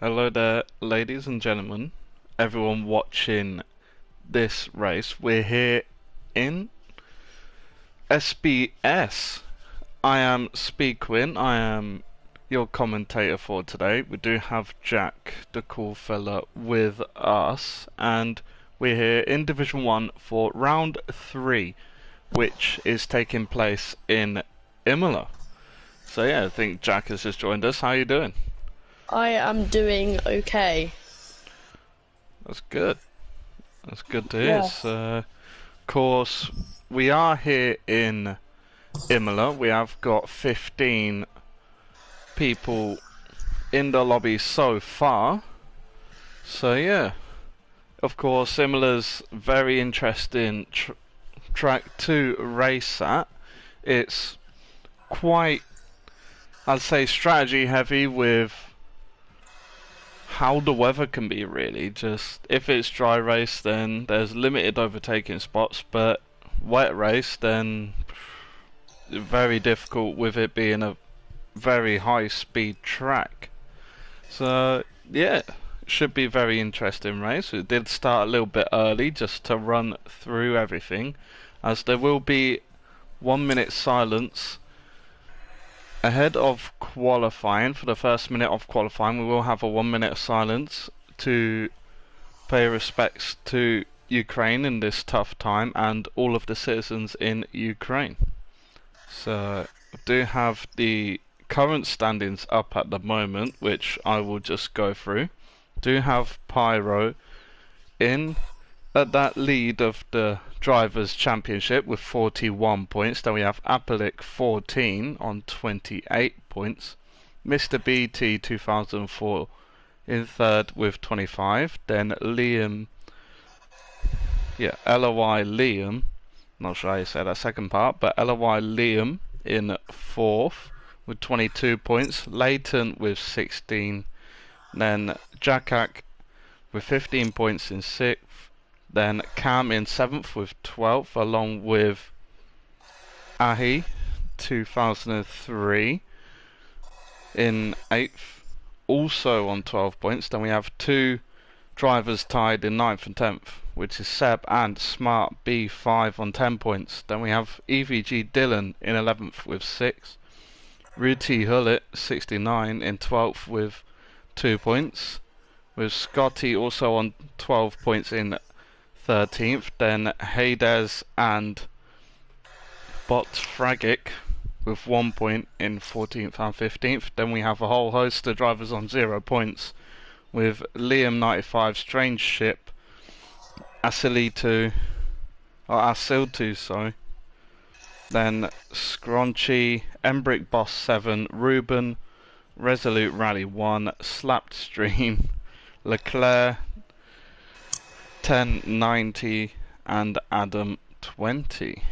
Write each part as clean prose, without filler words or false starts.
Hello there, ladies and gentlemen, everyone watching this race. We're here in SBS. I am Speedquin, I am your commentator for today. We do have Jack, the cool fella, with us, and we're here in Division 1 for round 3, which is taking place in Imola. So yeah, I think Jack has just joined us. How are you doing? I am doing okay. That's good. That's good to hear. Yeah. So, of course, we are here in Imola. We have got 15 people in the lobby so far. So yeah, of course, Imola's very interesting track to race at. It's quite, I'd say, strategy heavy with how the weather can be, really. Just if it's dry race, then there's limited overtaking spots, but wet race, then very difficult with it being a very high speed track. So yeah, should be a very interesting race. It did start a little bit early just to run through everything, as there will be 1 minute silence ahead of qualifying. For the first minute of qualifying, we will have a 1 minute of silence to pay respects to Ukraine in this tough time and all of the citizens in Ukraine. So, I do have the current standings up at the moment, which I will just go through. Do have Pyro in at that lead of the Drivers' Championship with 41 points. Then we have Apelic 14 on 28 points. Mr. BT 2004 in third with 25. Then Liam, LOI Liam, not sure how you say that second part, but LOI Liam in fourth with 22 points. Leighton with 16. Then Jakak with 15 points in sixth. Then Cam in 7th with 12, along with Ahi 2003 in 8th, also on 12 points. Then we have two drivers tied in 9th and 10th, which is Seb and Smart B5 on 10 points. Then we have EVG Dylan in 11th with 6. Ruti Hullet 69 in 12th with 2 points. With Scotty also on 12 points in 13th, then Hades and Bot Fragic with 1 point in 14th and 15th. Then we have a whole host of drivers on 0 points with Liam 95, Strange Ship, Asilito, or Asiltu, sorry. Then Scronchy, Embrick Boss 7, Ruben, Resolute Rally 1, Slapped Stream, Leclerc 1090 and Adam 20.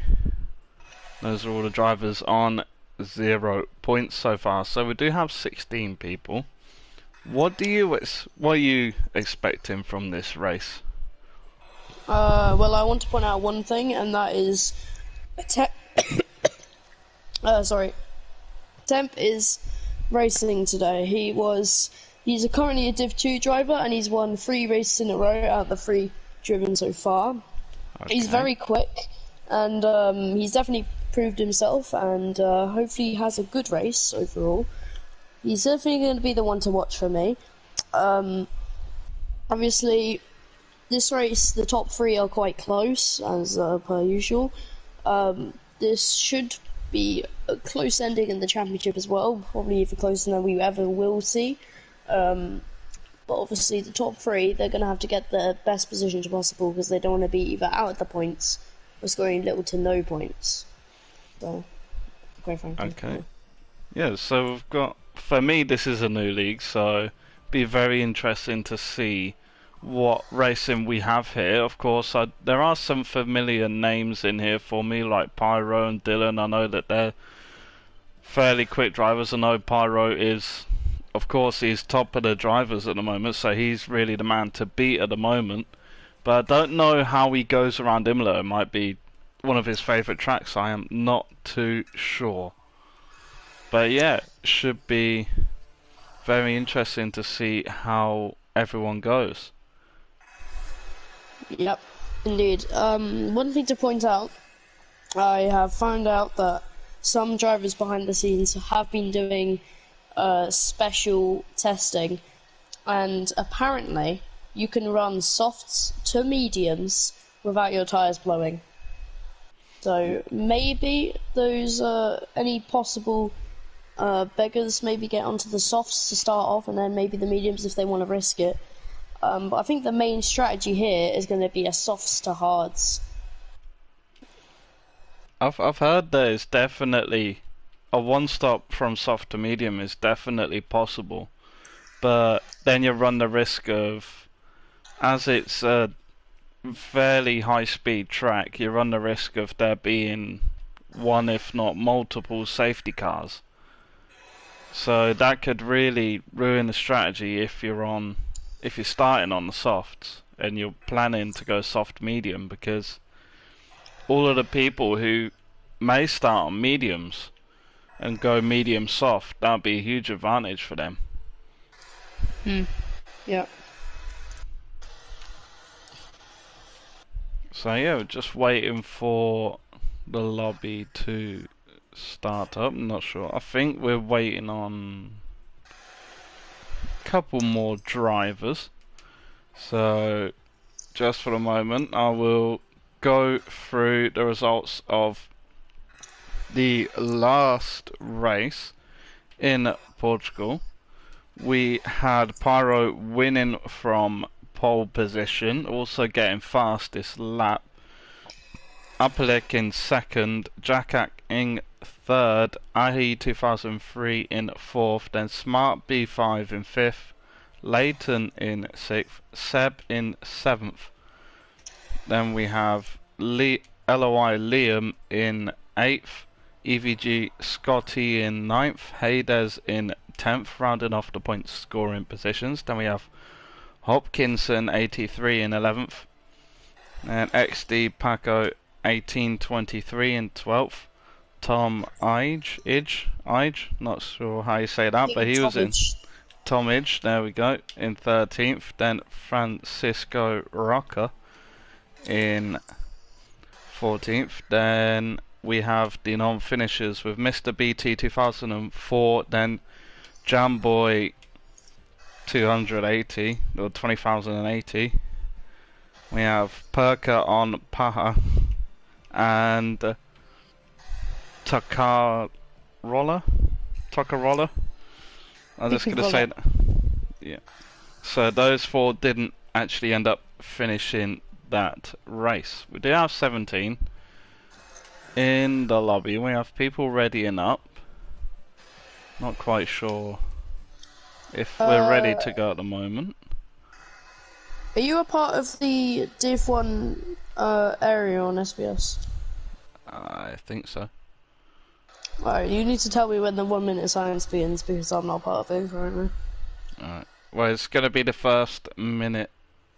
Those are all the drivers on 0 points so far. So we do have 16 people. What are you expecting from this race? Well, I want to point out one thing, and that is, Temp is racing today. He's currently a Div 2 driver, and he's won 3 races in a row out of the 3 driven so far. Okay. He's very quick, and he's definitely proved himself, and hopefully he has a good race overall. He's definitely going to be the one to watch for me. Obviously, this race, the top 3 are quite close, as per usual. This should be a close ending in the championship as well, probably even closer than we ever will see. But obviously the top 3, they're going to have to get the best positions possible, because they don't want to be either out of the points or scoring little to no points. So, quite frankly. Okay. Yeah, so we've got, for me this is a new league, so be very interesting to see what racing we have here. Of course, there are some familiar names in here for me, like Pyro and Dylan. I know that they're fairly quick drivers. I know Pyro is, of course, he's top of the drivers at the moment, so he's really the man to beat at the moment. But I don't know how he goes around Imola. It might be one of his favourite tracks. I am not too sure. But yeah, should be very interesting to see how everyone goes. Yep, indeed. One thing to point out, I have found out that some drivers behind the scenes have been doing special testing, and apparently you can run softs to mediums without your tyres blowing. So maybe those any possible beggars maybe get onto the softs to start off, and then maybe the mediums if they want to risk it. But I think the main strategy here is going to be a softs to hards. I've heard there's definitely a one stop from soft to medium is definitely possible, but then you run the risk of, as it's a fairly high speed track, you run the risk of there being one if not multiple safety cars. So that could really ruin the strategy if you're starting on the softs and you're planning to go soft medium, because all of the people who may start on mediums and go medium soft, that'd be a huge advantage for them. Yeah. So yeah, we're just waiting for the lobby to start up. I'm not sure. I think we're waiting on a couple more drivers. So just for the moment, I will go through the results of the last race in Portugal. We had Pyro winning from pole position, also getting fastest lap. Upalik in second, Jakak in third, Ahi 2003 in fourth, then Smart B5 in fifth, Leighton in sixth, Seb in seventh. Then we have LOI Liam in 8th, EVG Scotty in ninth, Hades in 10th, rounding off the point scoring positions. Then we have Hopkinson 83 in 11th, and XD Paco 1823 in 12th. Tom Ige, not sure how you say that, but he was in Tom Ige, there we go, in 13th. Then Francisco Roca in 14th. Then we have the non-finishers with Mr. BT 2004, then Jamboy 280 or 20,080. We have Perka on Paha and Takarola. I'm just gonna say that. Yeah. So those four didn't actually end up finishing that race. We do have 17 in the lobby. We have people readying up. Not quite sure if we're ready to go at the moment. Are you a part of the Div 1 area on SBS? I think so. Alright, you need to tell me when the 1 minute silence begins because I'm not part of it currently. Alright. Well, it's going to be the first minute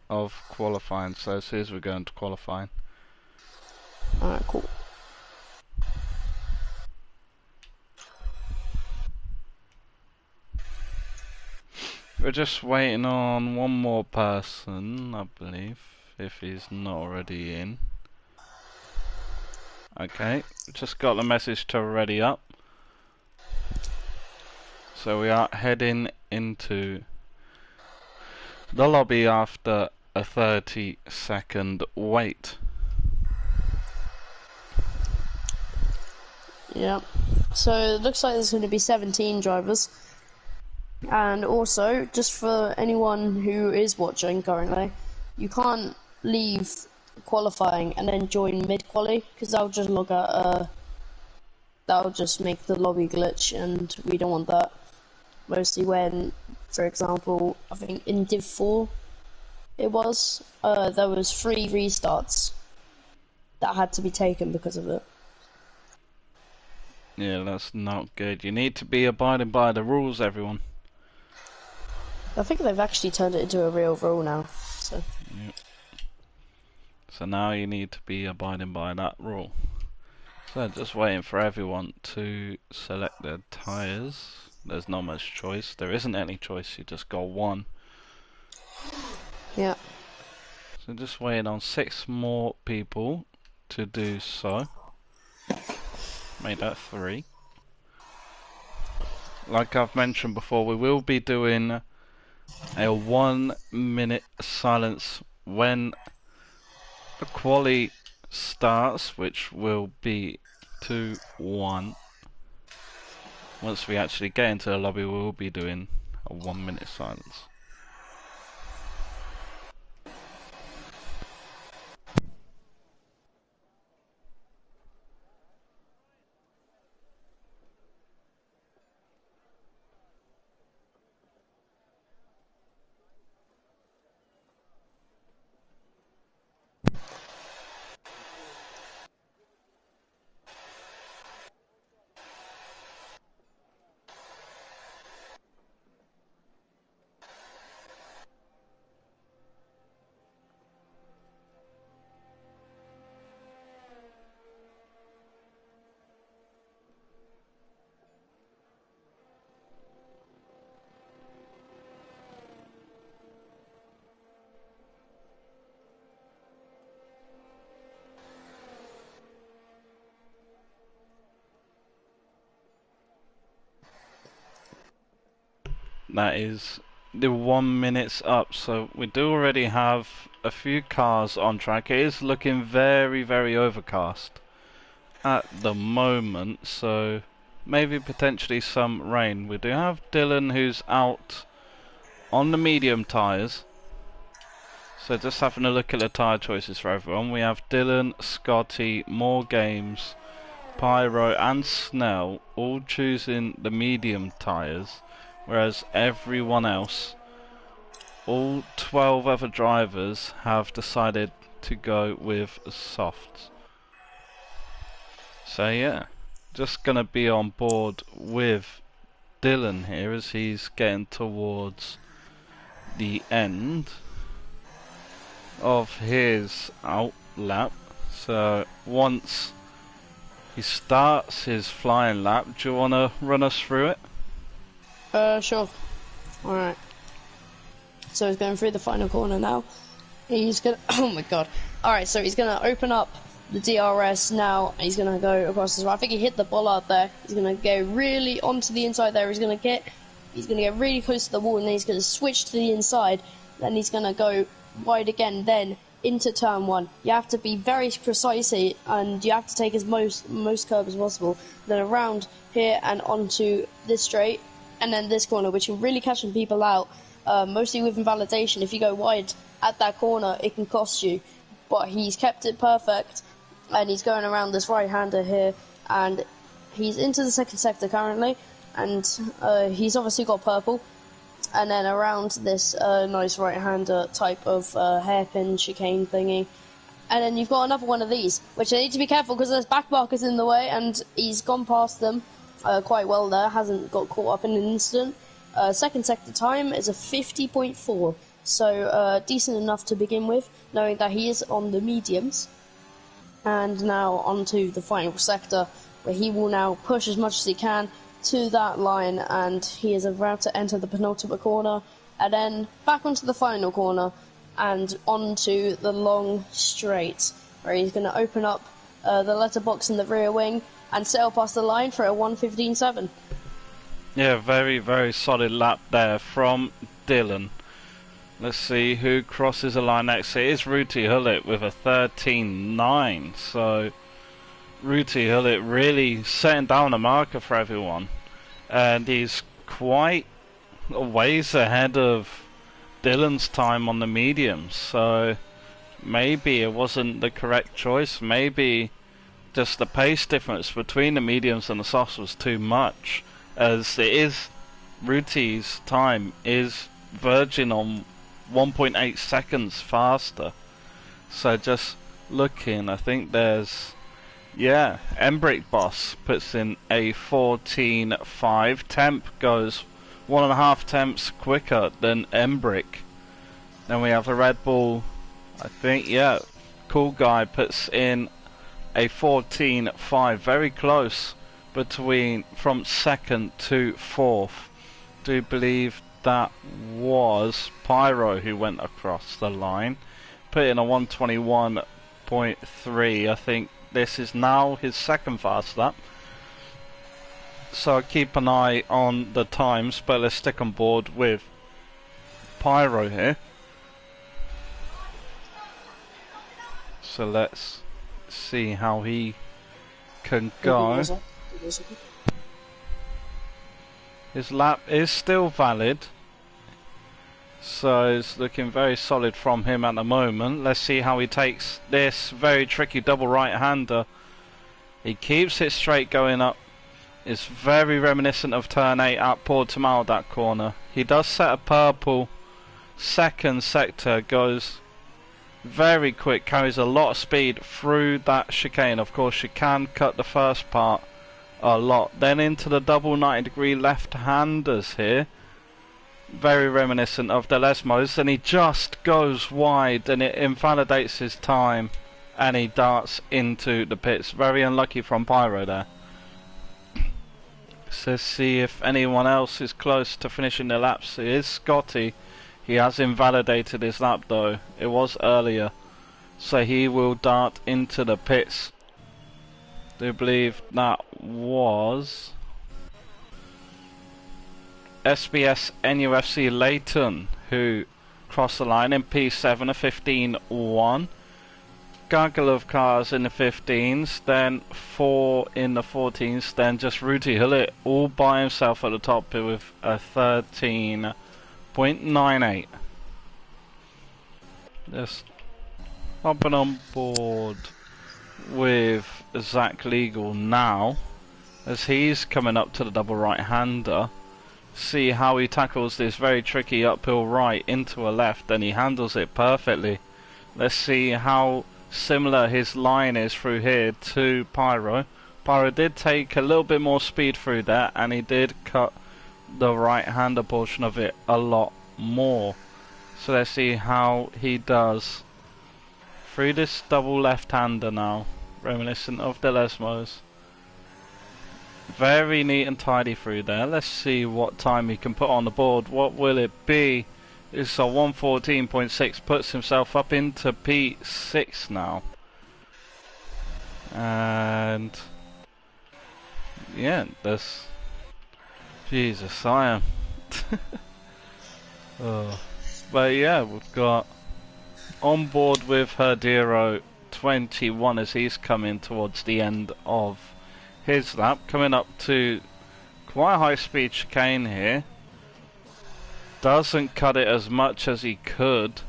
of qualifying, so as soon as we're going to qualifying. Alright, cool. We're just waiting on one more person, I believe, if he's not already in. Okay, just got the message to ready up. So we are heading into the lobby after a 30-second wait. Yeah. So it looks like there's going to be 17 drivers. And also, just for anyone who is watching currently, you can't leave qualifying and then join mid-quali, because that'll just log out, that'll just make the lobby glitch, and we don't want that. Mostly when, for example, I think in Div 4 it was, there was 3 restarts that had to be taken because of it. Yeah, that's not good. You need to be abiding by the rules, everyone. I think they've actually turned it into a real rule now. So. Yep. So now you need to be abiding by that rule. So just waiting for everyone to select their tyres. there's not much choice. There isn't any choice, you just got one. Yeah. So just waiting on 6 more people to do so. Made that 3. Like I've mentioned before, we will be doing a 1-minute silence when the quali starts, which will be 2-1. Once we actually get into the lobby, we will be doing a 1-minute silence. That is the 1 minute's up, so we do already have a few cars on track. It is looking very, very overcast at the moment, so maybe potentially some rain. We do have Dylan who's out on the medium tyres. So just having a look at the tyre choices for everyone. We have Dylan, Scotty, More Games, Pyro and Snell all choosing the medium tyres, whereas everyone else, all 12 other drivers, have decided to go with softs. So yeah, just gonna be on board with Dylan here as he's getting towards the end of his out lap. So once he starts his flying lap, do you want to run us through it? Sure. Alright. So he's going through the final corner now. He's gonna, oh my god. Alright, so he's gonna open up the DRS now, and he's gonna go across as well. I think he hit the bollard there. He's gonna go really onto the inside there. He's gonna get really close to the wall, and then he's gonna switch to the inside. Then he's gonna go wide again, then into turn 1. You have to be very precise here, and you have to take as most curve as possible. Then around here and onto this straight, and then this corner, which are really catching people out. Mostly with invalidation. If you go wide at that corner, it can cost you. But he's kept it perfect, and he's going around this right-hander here, and he's into the second sector currently, and he's obviously got purple. And then around this nice right-hander type of hairpin chicane thingy. And then you've got another one of these, which I need to be careful because there's back markers in the way, and he's gone past them quite well there, hasn't got caught up in an instant. Second sector time is a 50.4, so decent enough to begin with, knowing that he is on the mediums. And now onto the final sector, where he will now push as much as he can to that line, and he is about to enter the penultimate corner, and then back onto the final corner, and onto the long straight, where he's going to open up the letterbox in the rear wing, and sail past the line for a 1:15.7. Yeah, very, very solid lap there from Dylan. Let's see who crosses the line next. It is Ruti Hullet with a 13.9. So Ruti Hullet really setting down a marker for everyone. And he's quite a ways ahead of Dylan's time on the mediums. So maybe it wasn't the correct choice. Maybe just the pace difference between the mediums and the softs was too much. As it is, Ruti's time is verging on 1.8 seconds faster. So just looking, I think there's, yeah, Embrick Boss puts in a 14.5. Temp goes 1.5 temps quicker than Embrick. Then we have a Red Bull, I think, yeah, Cool Guy puts in a 14.5, very close between from second to fourth. Do believe that was Pyro who went across the line, put in a 121.3. I think this is now his second fast lap. So keep an eye on the times, but let's stick on board with Pyro here. So let's see how he can go. His lap is still valid, so it's looking very solid from him at the moment. Let's see how he takes this very tricky double right-hander. He keeps it straight going up. It's very reminiscent of turn 8 at Portimao, that corner. He does set a purple. Second sector goes very quick, carries a lot of speed through that chicane. Of course, you can cut the first part a lot. Then into the double 90-degree left-handers here. Very reminiscent of the Lesmos. And he just goes wide and it invalidates his time. And he darts into the pits. Very unlucky from Pyro there. So let's see if anyone else is close to finishing the laps. It is Scotty. He has invalidated his lap though. It was earlier. So he will dart into the pits. I do believe that was SBS NUFC Leighton who crossed the line in P7 of 15.1. Gaggle of cars in the 15s, then 4 in the 14s, then just Rudy Hillett all by himself at the top with a 13.98. Just hopping on board with Zach Legal now, as he's coming up to the double right-hander. See how he tackles this very tricky uphill right into a left, and he handles it perfectly. Let's see how similar his line is through here to Pyro. Pyro did take a little bit more speed through there, and he did cut the right-hander portion of it a lot more. So let's see how he does through this double left-hander now, reminiscent of the Lesmos. Very neat and tidy through there. Let's see what time he can put on the board. What will it be? It's a 114.6, puts himself up into P6 now. And yeah, that's Jesus, I am. Oh. But yeah, we've got on board with Herdero 21 as he's coming towards the end of his lap, coming up to quite a high speed chicane here. Doesn't cut it as much as he could,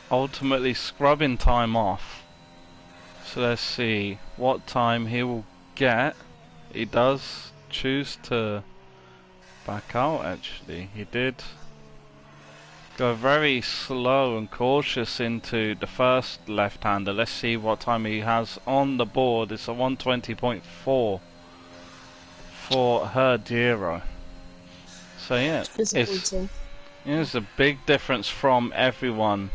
ultimately scrubbing time off. So let's see what time he will get. He does choose to back out actually. He did go very slow and cautious into the first left-hander. Let's see what time he has on the board. It's a 120.4 for Herdero. So yeah, it's a big difference from everyone.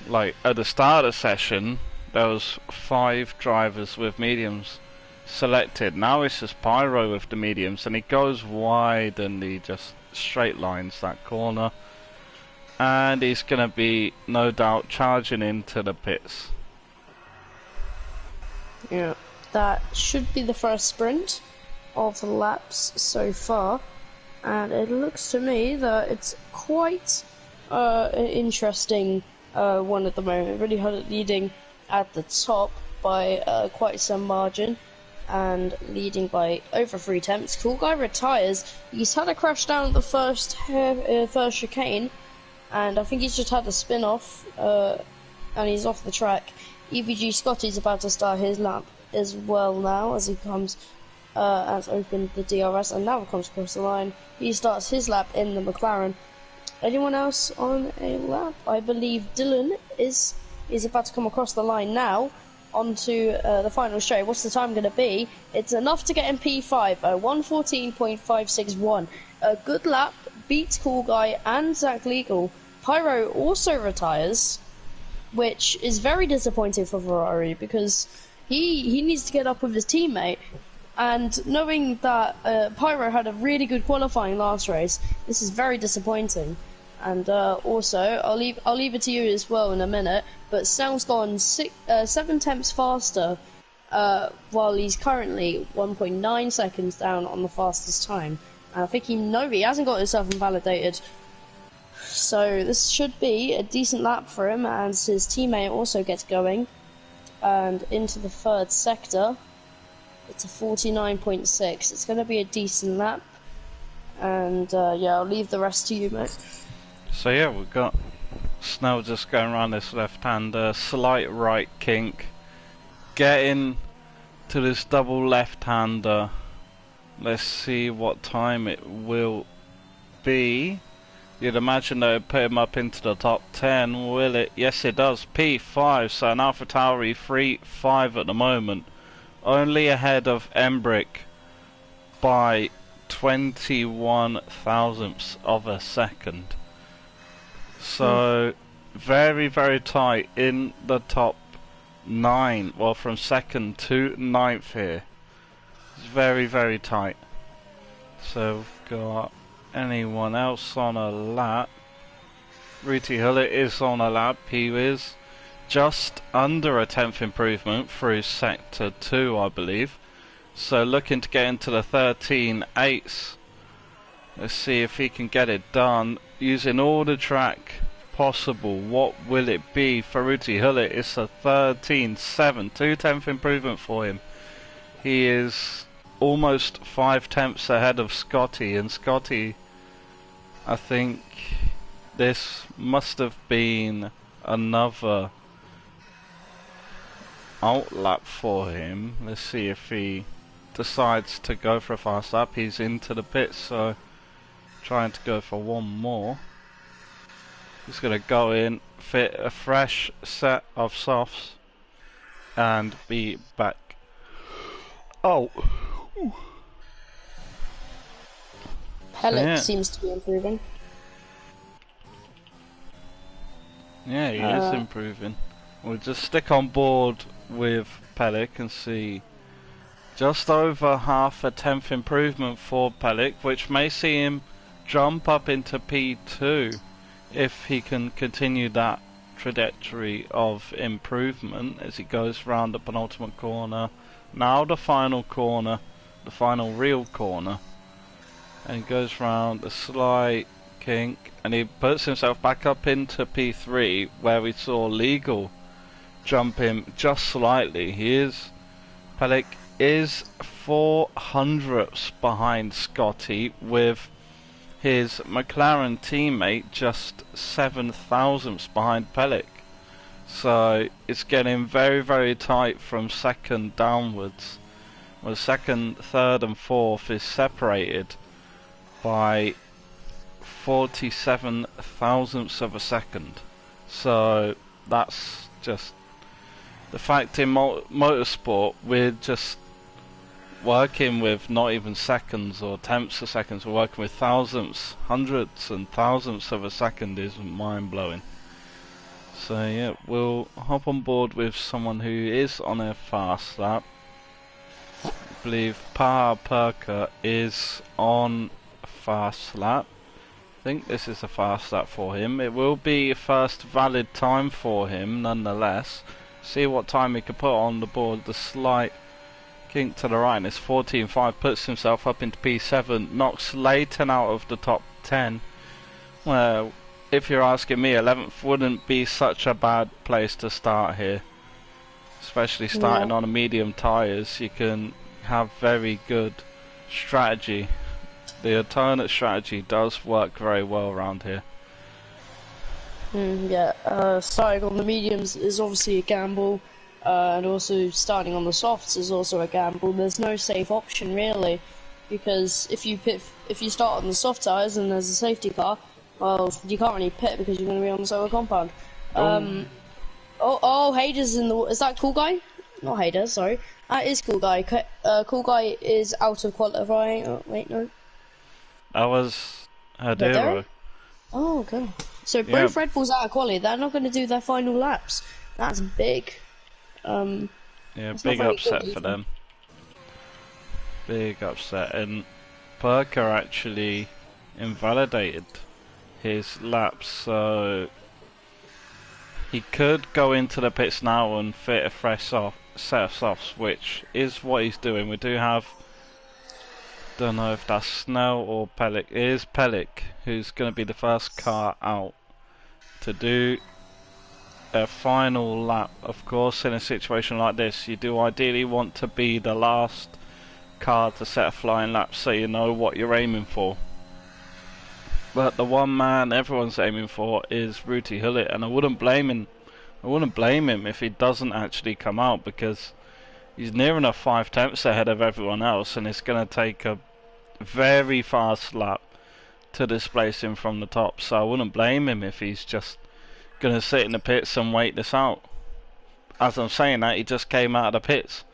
Like at the start of the session, there was 5 drivers with mediums selected. Now it's just Pyro with the mediums, and he goes wide and he just straight lines that corner. And he's gonna be no doubt charging into the pits. Yeah, that should be the first sprint of the laps so far. And it looks to me that it's quite an interesting one at the moment. Really had it leading at the top by quite some margin, and leading by over 3 tenths. Cool Guy retires. He's had a crash down at the first chicane, and I think he's just had a spin off, and he's off the track. EVG Scotty's about to start his lap as well now, as he comes has opened the DRS and now comes across the line. He starts his lap in the McLaren. Anyone else on a lap? I believe Dylan is about to come across the line now onto the final straight. What's the time going to be? It's enough to get in P5, 114.561. A good lap, beats Cool Guy and Zach Legal. Pyro also retires, which is very disappointing for Ferrari because he needs to get up with his teammate. And knowing that Pyro had a really good qualifying last race, this is very disappointing. And also, I'll leave it to you as well in a minute. But Snell's gone 7 tenths faster, while he's currently 1.9 seconds down on the fastest time. And I think he hasn't got himself invalidated. So this should be a decent lap for him, as his teammate also gets going. And into the 3rd sector. It's a 49.6. It's going to be a decent lap. And yeah, I'll leave the rest to you, mate. So yeah, we've got Snell just going around this left-hander, slight right kink, getting to this double left-hander. Let's see what time it will be. You'd imagine that it would put him up into the top 10, will it? Yes, it does. P5, so an AlphaTauri 3.5 at the moment. Only ahead of Embrick by 21 thousandths of a second. So, very, very tight in the top 9. Well, from 2nd to 9th here. It's very, very tight. So, we've got anyone else on a lap. Ruti Hullet is on a lap. He is just under a 10th improvement through sector 2, I believe. So looking to get into the 13.8s. Let's see if he can get it done using all the track possible. What will it be for Ruti Hullet? It's a 13.7, 2 10th improvement for him. He is almost 5 tenths ahead of Scotty, and Scotty, I think this must have been another out lap for him. Let's see if he decides to go for a fast lap. He's into the pits, so trying to go for one more. He's going to go in, fit a fresh set of softs, and be back. Oh! Pellet seems to be improving. Yeah, he is improving. We'll just stick on board with Pellic and see just over half a 10th improvement for Pellic, which may see him jump up into P2 if he can continue that trajectory of improvement as he goes round the penultimate corner. Now the final corner, the final real corner, and he goes round the slight kink and he puts himself back up into P3 where we saw Legal jump him just slightly. Pellic is 400ths behind Scotty, with his McLaren teammate just 7 thousandths behind Pellic. So it's getting very, very tight from second downwards. Well, second, third and fourth is separated by 47 thousandths of a second. So that's just the fact in motorsport. We're just working with not even seconds or tenths of seconds. We're working with thousandths, hundredths and thousandths of a second. Is mind-blowing. So yeah, we'll hop on board with someone who is on a fast lap. I believe Paha Perka is on a fast lap. I think this is a fast lap for him. It will be a first valid time for him nonetheless. See what time he can put on the board. The slight kink to the right, and it's 14.5, puts himself up into P7, knocks Leighton out of the top 10. Well, if you're asking me, 11th wouldn't be such a bad place to start here. Especially starting on a medium tyres, you can have very good strategy. The alternate strategy does work very well around here. Starting on the mediums is obviously a gamble, and also starting on the softs is also a gamble. There's no safe option really, because if you start on the soft tyres and there's a safety car, well, you can't really pit because you're going to be on the solar compound. Hayder's in the... Is that Cool Guy? Not Hayder, sorry. That is Cool Guy. Cool Guy is out of qualifying. Oh, wait, no. That was Hadero. Oh, okay. So Red Bull's out of quality. They're not going to do their final laps. That's big. Yeah, It's not big very good upset for either. them. Big upset. And Perker actually invalidated his laps, so he could go into the pits now and fit a fresh set of softs, which is what he's doing. We do have, don't know if that's Snell or Pellick. It is Pellick who's going to be the first car out to do a final lap. Of course, in a situation like this, you do ideally want to be the last car to set a flying lap so you know what you're aiming for. But the one man everyone's aiming for is Ruti Hullet, and I wouldn't blame him. I wouldn't blame him if he doesn't actually come out, because he's near enough 5 tenths ahead of everyone else, and it's going to take a very fast lap to displace him from the top. So I wouldn't blame him if he's just going to sit in the pits and wait this out. As I'm saying that, he just came out of the pits,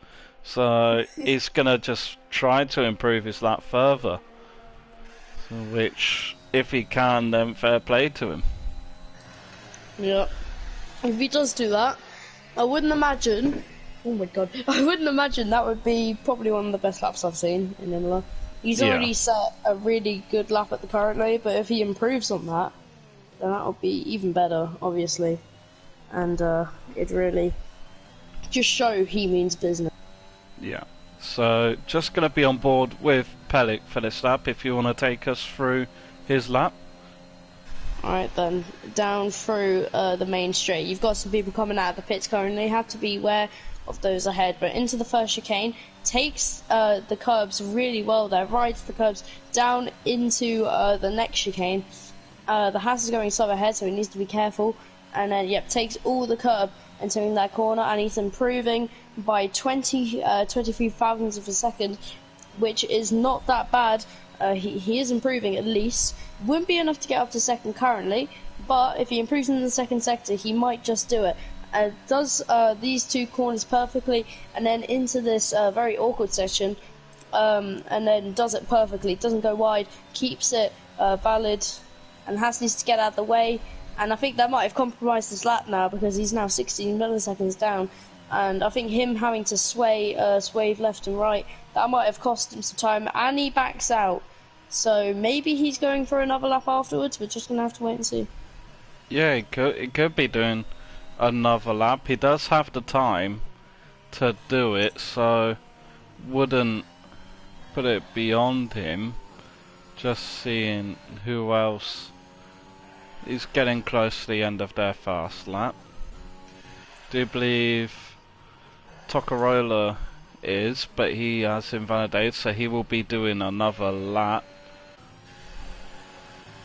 so he's going to just try to improve his lap further. Which, if he can, then fair play to him. Yeah. If he does do that, I wouldn't imagine. Oh my god! I wouldn't imagine that would be probably one of the best laps I've seen in Imola. He's Yeah. already set a really good lap at the currently, but if he improves on that, then that'll be even better, obviously. And it'd really just show he means business. Yeah. So, just going to be on board with Pellick for this lap, if you want to take us through his lap. Alright then, down through the main straight. You've got some people coming out of the pits currently, have to be aware of those ahead, but into the first chicane, takes the curbs really well there, rides the curbs down into the next chicane. The Haas is going slow ahead, so he needs to be careful, and then, yep, takes all the curb entering that corner, and he's improving by 23 thousandths of a second, which is not that bad. He is improving at least. Wouldn't be enough to get up to second currently, but if he improves in the second sector, he might just do it. Does these two corners perfectly, and then into this very awkward section, and then does it perfectly. Doesn't go wide, keeps it valid, and Haas needs to get out of the way. And I think that might have compromised his lap now, because he's now 16 milliseconds down. And I think him having to sway left and right, that might have cost him some time, and he backs out. So maybe he's going for another lap afterwards. We're just gonna have to wait and see. Yeah, he could be doing another lap. He does have the time to do it, so wouldn't put it beyond him. Just seeing who else is getting close to the end of their fast lap. Do believe Toccarola is, but he has invalidated, so he will be doing another lap.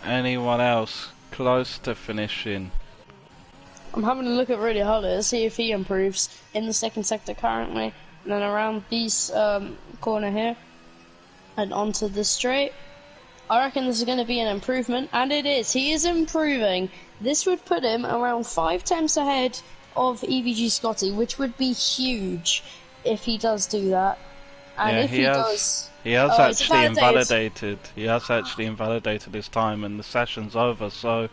Anyone else close to finishing? I'm having a look at Rudy Hollis to see if he improves in the second sector currently, and then around these corner here and onto the straight. I reckon this is going to be an improvement, and it is. He is improving. This would put him around 5 tenths ahead of EVG Scotty, which would be huge if he does do that. And Yeah, if he does... He has Oh, it's actually invalidated. invalidated. He has actually invalidated his time, and the session's over. So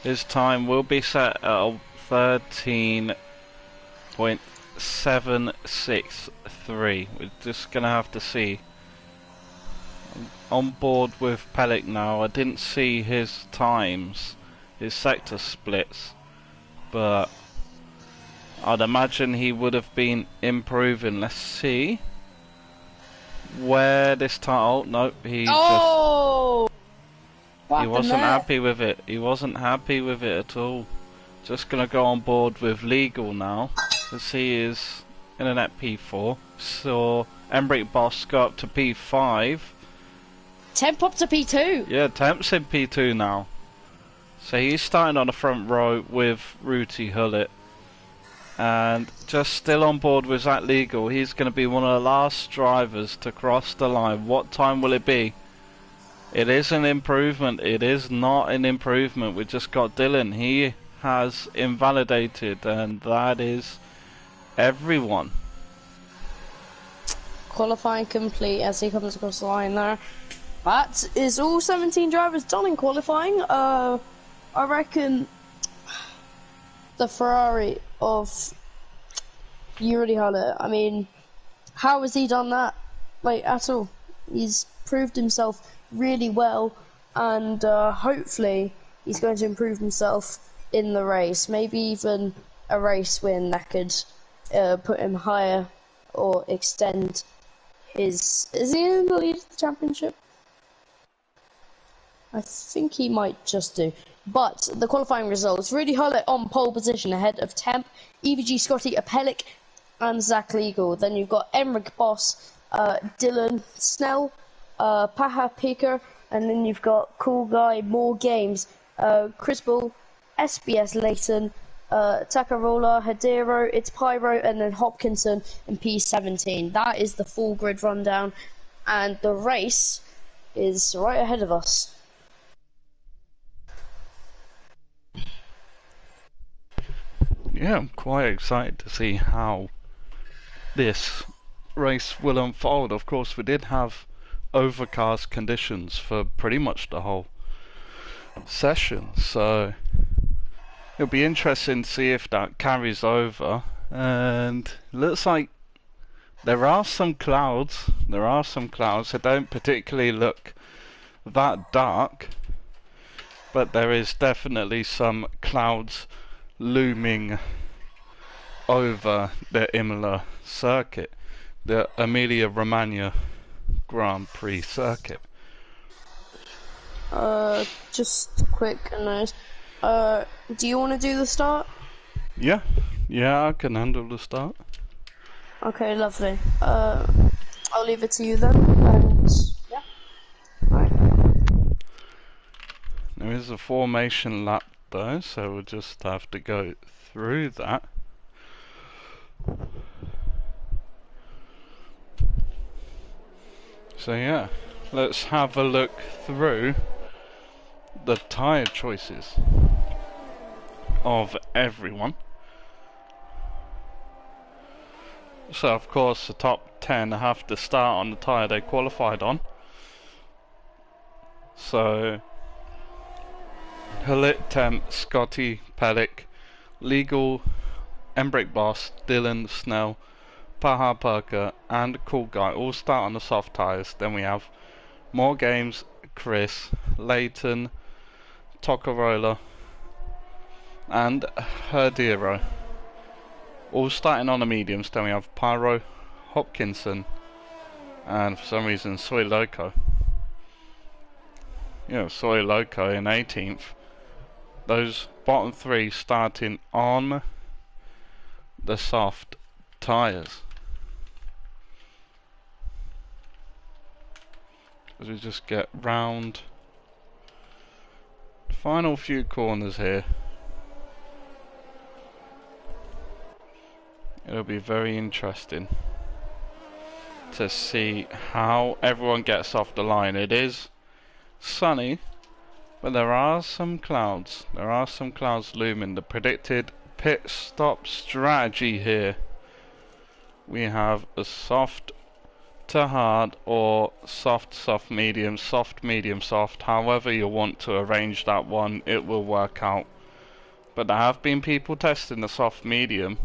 his time will be set at 13.763. We're just gonna have to see. I'm on board with Pellick now. I didn't see his times, his sector splits, but I'd imagine he would have been improving. Let's see where this time. Oh no, he wasn't happy with it. He wasn't happy with it at all. Just gonna go on board with legal now, as he is Internet P4. So Embrick Boss go up to P5. Temp up to P2. Yeah, Temp's in P2 now. So he's starting on the front row with Ruti Hullet. And just still on board with Zach Legal. He's going to be one of the last drivers to cross the line. What time will it be? It is an improvement. It is not an improvement. We just got Dylan. He has invalidated, and that is everyone. Qualifying complete as he comes across the line there. That is all 17 drivers done in qualifying. I reckon the Ferrari of Yuri Haller. I mean, how has he done that? Like, at all? He's proved himself really well, and hopefully he's going to improve himself in the race. Maybe even a race win that could put him higher or extend his... Is he in the lead of the championship? I think he might just do. But the qualifying results, Rudy Hullett on pole position ahead of Temp, EVG Scotty Apelic and Zach Legal. Then you've got Emric Boss, Dylan Snell, Paha Picker, and then you've got Cool Guy, More Games, Chris Bull, SBS Layton, Takarola, Hadero, It's Pyro, and then Hopkinson and P17. That is the full grid rundown, and the race is right ahead of us. Yeah, I'm quite excited to see how this race will unfold. Of course, we did have overcast conditions for pretty much the whole session, so it'll be interesting to see if that carries over. And it looks like there are some clouds. They don't particularly look that dark, but there is definitely some clouds looming over the Imola circuit, the Emilia Romagna Grand Prix circuit. Just quick note. Do you want to do the start? Yeah, I can handle the start. Okay, lovely. I'll leave it to you then, and yeah. Alright. There is a formation lap though, so we'll just have to go through that. So yeah, let's have a look through the tyre choices of everyone. So of course the top 10 have to start on the tyre they qualified on. So Hullet, Temp, Scotty, Pellick, Legal, Embrick Boss, Dylan, Snell, Paha Perker and Cool Guy all start on the soft tyres. Then we have More Games, Chris, Layton, Toccarola and Herdero all starting on the mediums. Then we have Pyro, Hopkinson and for some reason Soy Loco. Soy Loco in 18th. Those bottom three starting on the soft tyres. As we just get round the final few corners here, it'll be very interesting to see how everyone gets off the line. It is sunny, but there are some clouds. Looming. The predicted pit stop strategy here. We have a soft to hard or soft medium, soft medium soft. However you want to arrange that one, it will work out. But there have been people testing the soft medium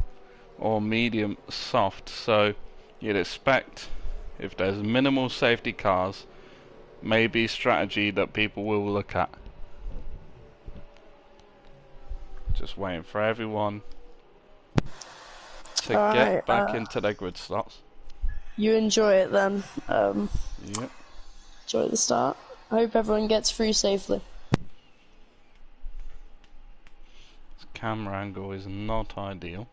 or medium soft, so you'd expect if there's minimal safety cars, maybe strategy that people will look at. Just waiting for everyone to get back into their grid slots. You enjoy it then. Yep. Enjoy the start. I hope everyone gets through safely. This camera angle is not ideal.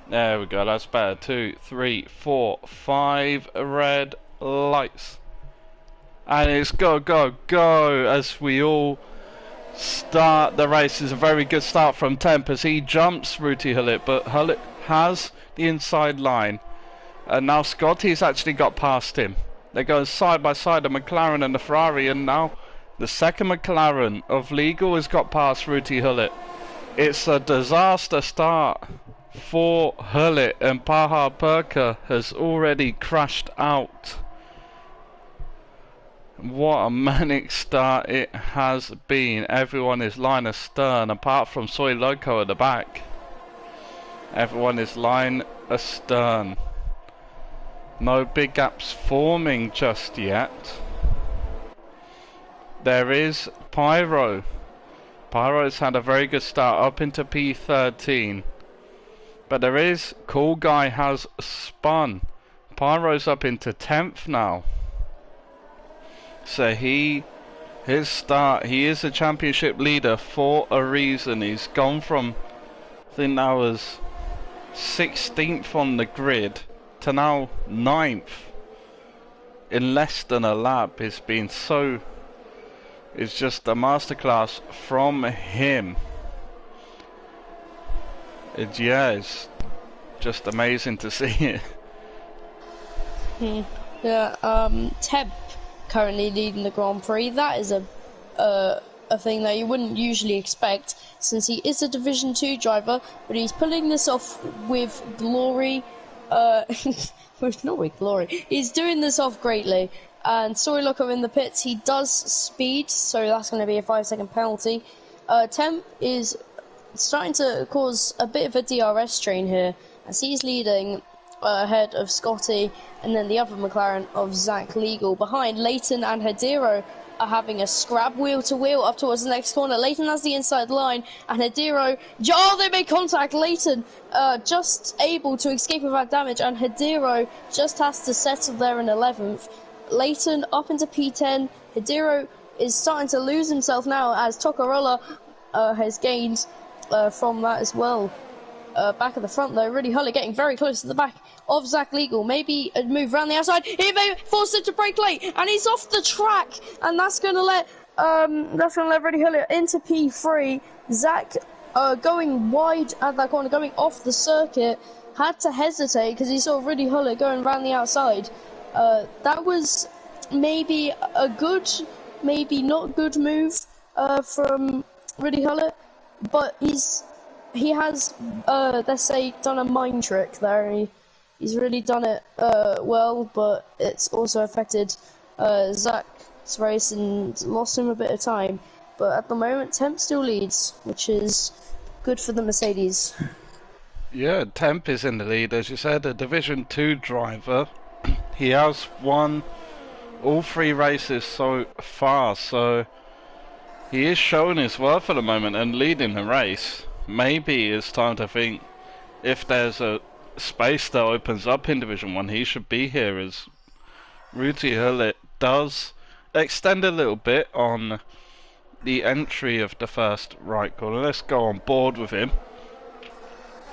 There we go, that's better. 2, 3, 4, 5 red lights. And it's go, go, go as we all start the race. Is a very good start from Temp as he jumps Ruti Hullet, but Hullet has the inside line. And now Scotty's actually got past him. They're going side by side, the McLaren and the Ferrari, and now the second McLaren of Legal has got past Ruti Hullet. It's a disaster start for Hullet, and Paha Perker has already crashed out. What a manic start it has been. Everyone is line astern, apart from Soy Loco at the back. Everyone is line astern. No big gaps forming just yet. There is Pyro. Pyro's had a very good start up into P13. But there is Cool Guy has spun. Pyro's up into 10th now. So his start, he is a championship leader for a reason. He's gone from, I think that was 16th on the grid to now 9th in less than a lap. It's been so, it's just a masterclass from him. It's just amazing to see it. Yeah, Temp currently leading the Grand Prix. That is a thing that you wouldn't usually expect, since he is a Division 2 driver, but he's pulling this off with glory. Not with glory. He's doing this off greatly. And Soy Loco in the pits, he does speed, so that's going to be a 5-second penalty. Temp is starting to cause a bit of a DRS strain here, as he's leading ahead of Scotty, and then the other McLaren of Zach Legal. Behind, Leighton and Hedero are having a scrap wheel to wheel up towards the next corner. Leighton has the inside line, and Hedero, they made contact. Leighton just able to escape without damage, and Hedero just has to settle there in 11th. Leighton up into P10. Hedero is starting to lose himself now, as Toccarolla has gained from that as well. Back at the front though, Rudy Huller getting very close to the back of Zach Legal. Maybe a move around the outside. He may force it to brake late, and he's off the track, and that's gonna let Rudy Huller into P3. Zach going wide at that corner, going off the circuit, had to hesitate because he saw Rudy Huller going around the outside. That was maybe a good, maybe not good move from Rudy Huller, but he has, let's say, done a mind trick there. He's really done it well, but it's also affected Zach's race and lost him a bit of time. But at the moment, Temp still leads, which is good for the Mercedes. Yeah, Temp is in the lead, as you said, a Division 2 driver. He has won all 3 races so far, so he is showing his worth at the moment and leading the race. Maybe it's time to think, if there's a space that opens up in Division 1, he should be here, as Rudy Huller does extend a little bit on the entry of the first right corner. Let's go on board with him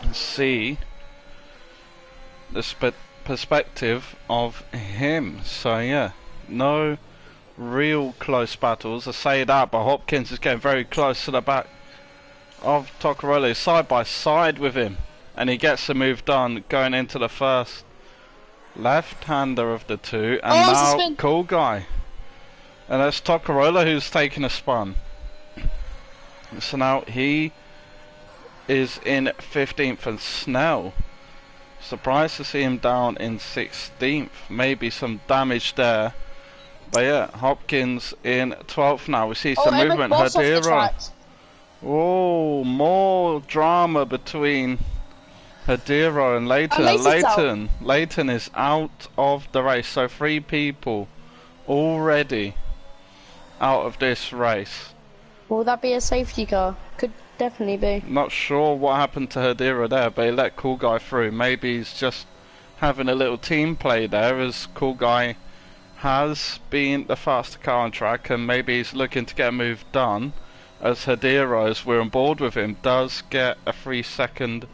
and see the perspective of him. So yeah, no real close battles. I say that, but Hopkins is getting very close to the back of Toccarolla, side by side with him, and he gets the move done going into the first left-hander of the two, and now Cool Guy, and that's Toccarolla who's taking a spun. So now he is in 15th, and Snell, surprised to see him down in 16th. Maybe some damage there, but yeah, Hopkins in 12th now. We see some movement. Hedero. Oh, more drama between Hedero and Leighton. Leighton is out of the race, so 3 people already out of this race. Will that be a safety car? Could definitely be. Not sure what happened to Hedero there, but he let Cool Guy through. Maybe he's just having a little team play there, as Cool Guy has been the faster car on track, and maybe he's looking to get a move done, as Hedero, as we're on board with him, does get a 3-second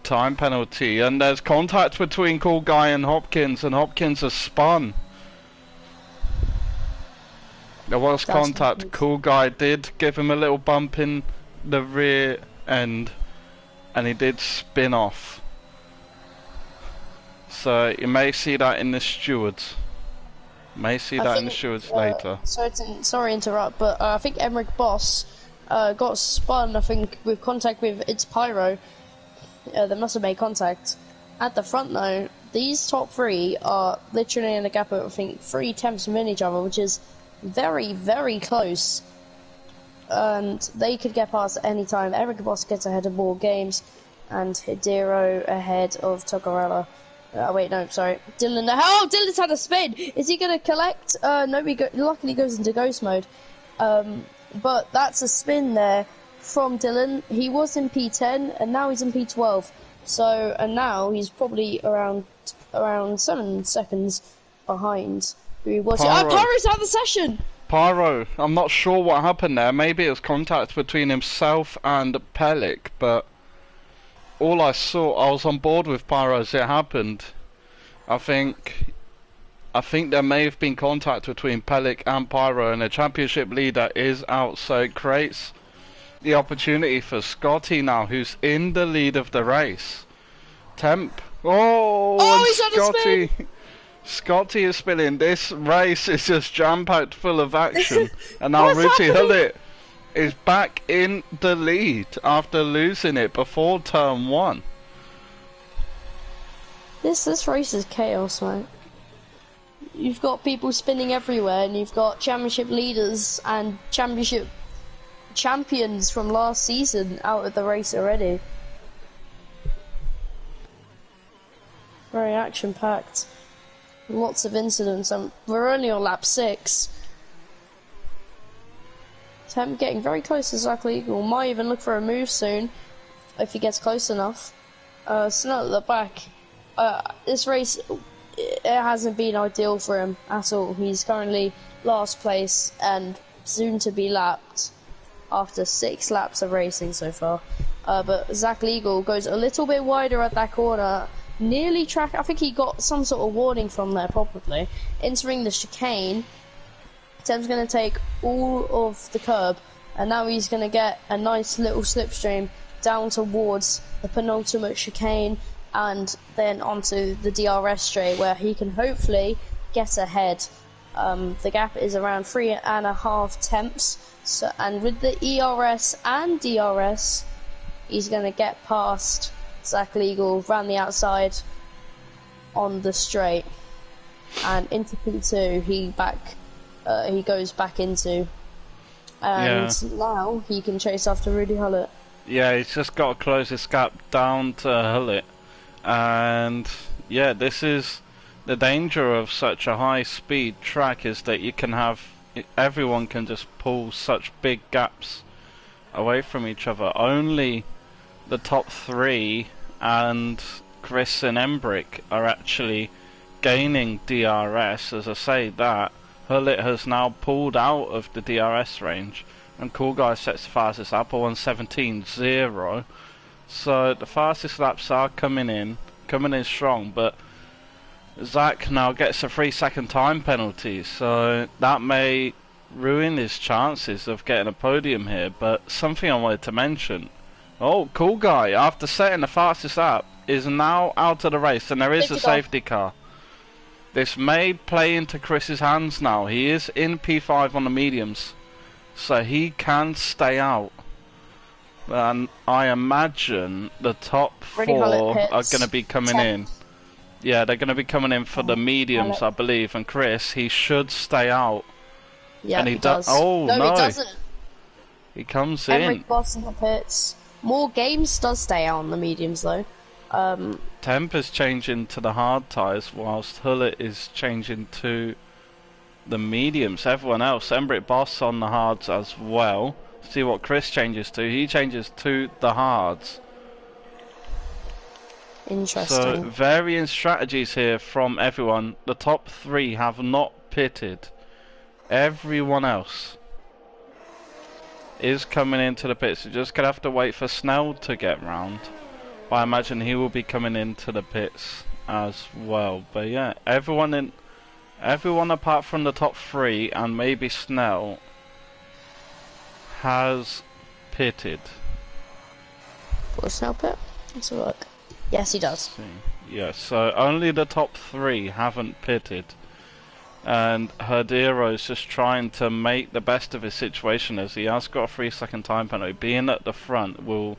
time penalty. And there's contact between Cool Guy and Hopkins has spun. There was contact. Cool Guy did give him a little bump in the rear end, and he did spin off. So you may see that in the stewards. Later. Sorry to interrupt, but I think Emmerich Boss got spun, I think, with contact with its Pyro. They must have made contact. At the front though, these top 3 are literally in a gap of, I think, 3 temps from each other, which is very, very close. And they could get past at any time. Eric Boss gets ahead of more games, and Hidero ahead of Togarella. Wait, no, sorry. Dylan. Oh, Dylan's had a spin! Is he going to collect? No, luckily goes into ghost mode. But that's a spin there from Dylan. He was in P10, and now he's in P12. So, and now he's probably around 7 seconds behind who he was. Pyro. Pyro's out of the session! Pyro, I'm not sure what happened there. Maybe it was contact between himself and Pelik, but all I saw, I was on board with Pyro as it happened. I think there may have been contact between Pelik and Pyro, and the championship leader is out, so it creates the opportunity for Scotty now, who's in the lead of the race. Temp. Oh, he's on a spin! Scotty is spinning. This race is just jam-packed full of action. And now Ruti Hullet is back in the lead after losing it before turn 1. This race is chaos, man. You've got people spinning everywhere, and you've got championship leaders and championship champions from last season out of the race already. Very action-packed. Lots of incidents, and we're only on lap 6. Temp getting very close to Zach Legal. Might even look for a move soon if he gets close enough. Snow at the back. This race, it hasn't been ideal for him at all. He's currently last place and soon to be lapped after 6 laps of racing so far. But Zach Legal goes a little bit wider at that corner. Nearly track. I think he got some sort of warning from there, probably. Entering the chicane, Tim's going to take all of the curb, and now he's going to get a nice little slipstream down towards the penultimate chicane, and then onto the DRS straight, where he can hopefully get ahead. The gap is around 3.5 temps, so, and with the ERS and DRS, he's going to get past Zach Legal, round the outside on the straight, and into P2 he goes back into, and now he can chase after Rudy Hullet. Yeah, he's just got to close this gap down to Hullet, and yeah, this is the danger of such a high speed track, is that you can have everyone can just pull such big gaps away from each other. Only the top 3 and Chris and Embrick are actually gaining DRS. As I say that, Hullet has now pulled out of the DRS range, and Cool Guy sets the fastest lap, 1:17.0. So the fastest laps are coming in strong, but Zach now gets a 3-second time penalty, so that may ruin his chances of getting a podium here. But something I wanted to mention, Cool Guy, after setting the fastest lap, is now out of the race, and there is a safety car. This may play into Chris's hands now. He is in P5 on the mediums, so he can stay out. And I imagine the top 4 are going to be coming in. Yeah, they're going to be coming in for the mediums, I believe. And Chris, he should stay out. Yeah, and he does. Oh, no. He doesn't. He comes in. Emric Boss in the pits. More games does stay out on the mediums, though. Temp is changing to the hard tyres, whilst Hullet is changing to the mediums. Everyone else, Embrick Boss on the hards as well. See what Chris changes to. He changes to the hards. Interesting. So, varying strategies here from everyone. The top 3 have not pitted. Everyone else is coming into the pits. You're just going to have to wait for Snell to get round. But I imagine he will be coming into the pits as well. But yeah, everyone apart from the top 3 and maybe Snell has pitted. Will Snell pit? Let's have a look. Yes, he does. Yeah, so only the top 3 haven't pitted. And Herdero's just trying to make the best of his situation, as he has got a 3-second time penalty. Being at the front will,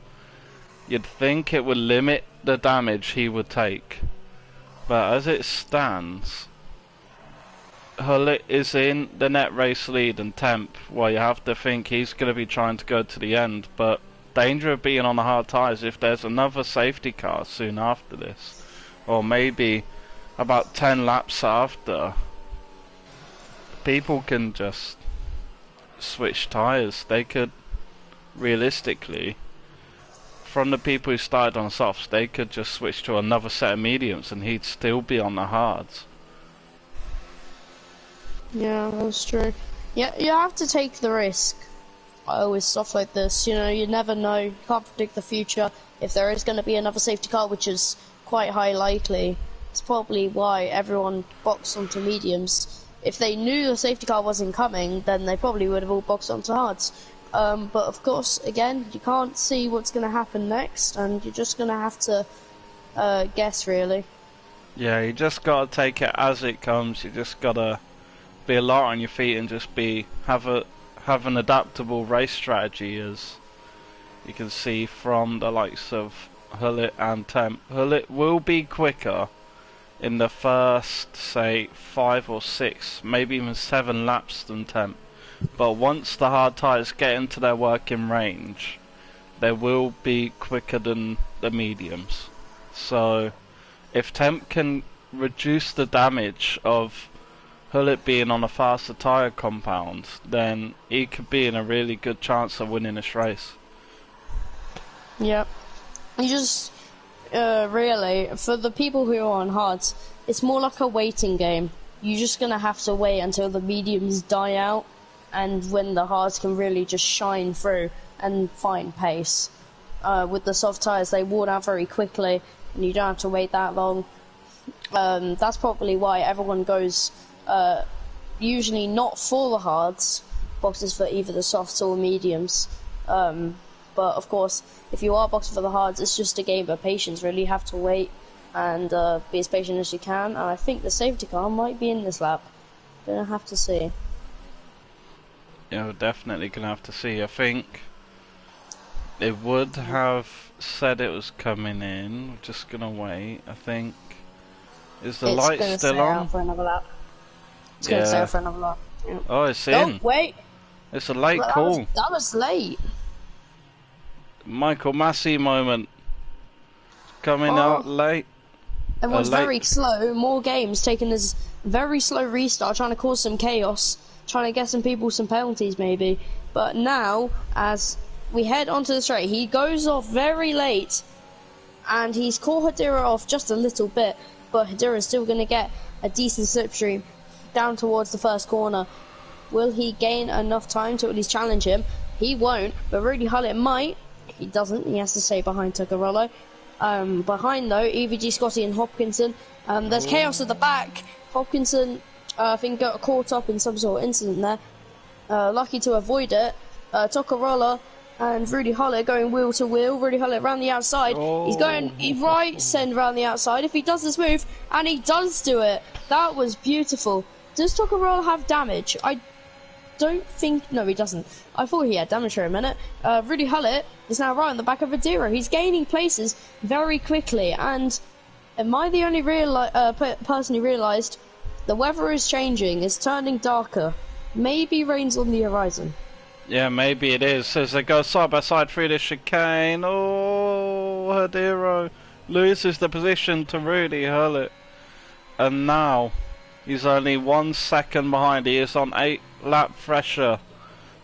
you'd think it would limit the damage he would take. But as it stands, Hullet is in the net race lead and Temp, well, you have to think he's going to be trying to go to the end, but danger of being on the hard tyres if there's another safety car soon after this, or maybe about 10 laps after, people can just switch tyres. They could, realistically, from the people who started on softs, they could just switch to another set of mediums and he'd still be on the hards. Yeah, that's true. Yeah, you have to take the risk. With stuff like this, you know, you never know. You can't predict the future. If there is going to be another safety car, which is quite high likely, it's probably why everyone boxed onto mediums. If they knew the safety car wasn't coming, then they probably would have all boxed onto hards. But of course, again, you can't see what's going to happen next, and you're just going to have to guess, really. Yeah, you just got to take it as it comes. You just got to be a lot on your feet and just have an adaptable race strategy, as you can see from the likes of Hullet and Temp. Hullet will be quicker in the first, say, 5 or 6, maybe even 7 laps than Temp, but once the hard tyres get into their working range, they will be quicker than the mediums. So if Temp can reduce the damage of Hullet being on a faster tyre compound, then he could be in a really good chance of winning this race. Yep. You just, really, for the people who are on hards, it's more like a waiting game. You're just gonna have to wait until the mediums die out, and when the hards can really just shine through and find pace. With the soft tyres, they worn out very quickly, and you don't have to wait that long. That's probably why everyone goes usually not for the hards, boxes for either the softs or mediums. But of course, if you are boxing for the hards, it's just a game of patience, really. You have to wait and be as patient as you can. And I think the safety car might be in this lap. Gonna have to see. Yeah, we're definitely gonna have to see. I think it would have said it was coming in. We're just gonna wait. I think, is the light still on? It's gonna stay out for another lap. It's gonna stay out for another lap. Yeah. Oh, it's in. Oh, wait. It's a late Well, call. That was late. Michael Massey moment. Coming out late. Everyone's very slow. More games taking this very slow restart, trying to cause some chaos, trying to get some people some penalties maybe. But now, as we head onto the straight, he goes off very late, and he's caught Hadira off just a little bit, but Hadira's still going to get a decent slipstream down towards the first corner. Will he gain enough time to at least challenge him? He won't, but Rudy Hullet might. He doesn't. He has to stay behind Tuckerello. Behind though, EVG, Scotty and Hopkinson. There's chaos at the back. Hopkinson, I think, got caught up in some sort of incident there. Lucky to avoid it. Tuckerello and Rudy Hullet going wheel to wheel. Rudy Hullet around the outside. He's going right send around the outside. If he does this move, and he does do it, that was beautiful. Does Tuckerello have damage? I don't think... No, he doesn't. I thought he had damage for a minute. Rudy Hullet is now right on the back of Adira. He's gaining places very quickly, and am I the only person who realised the weather is changing? It's turning darker. Maybe rain's on the horizon. Yeah, maybe it is. As they go side by side through the chicane. Oh, Hadiro loses the position to Rudy Hullet. And now he's only 1 second behind. He is on 8 lap fresher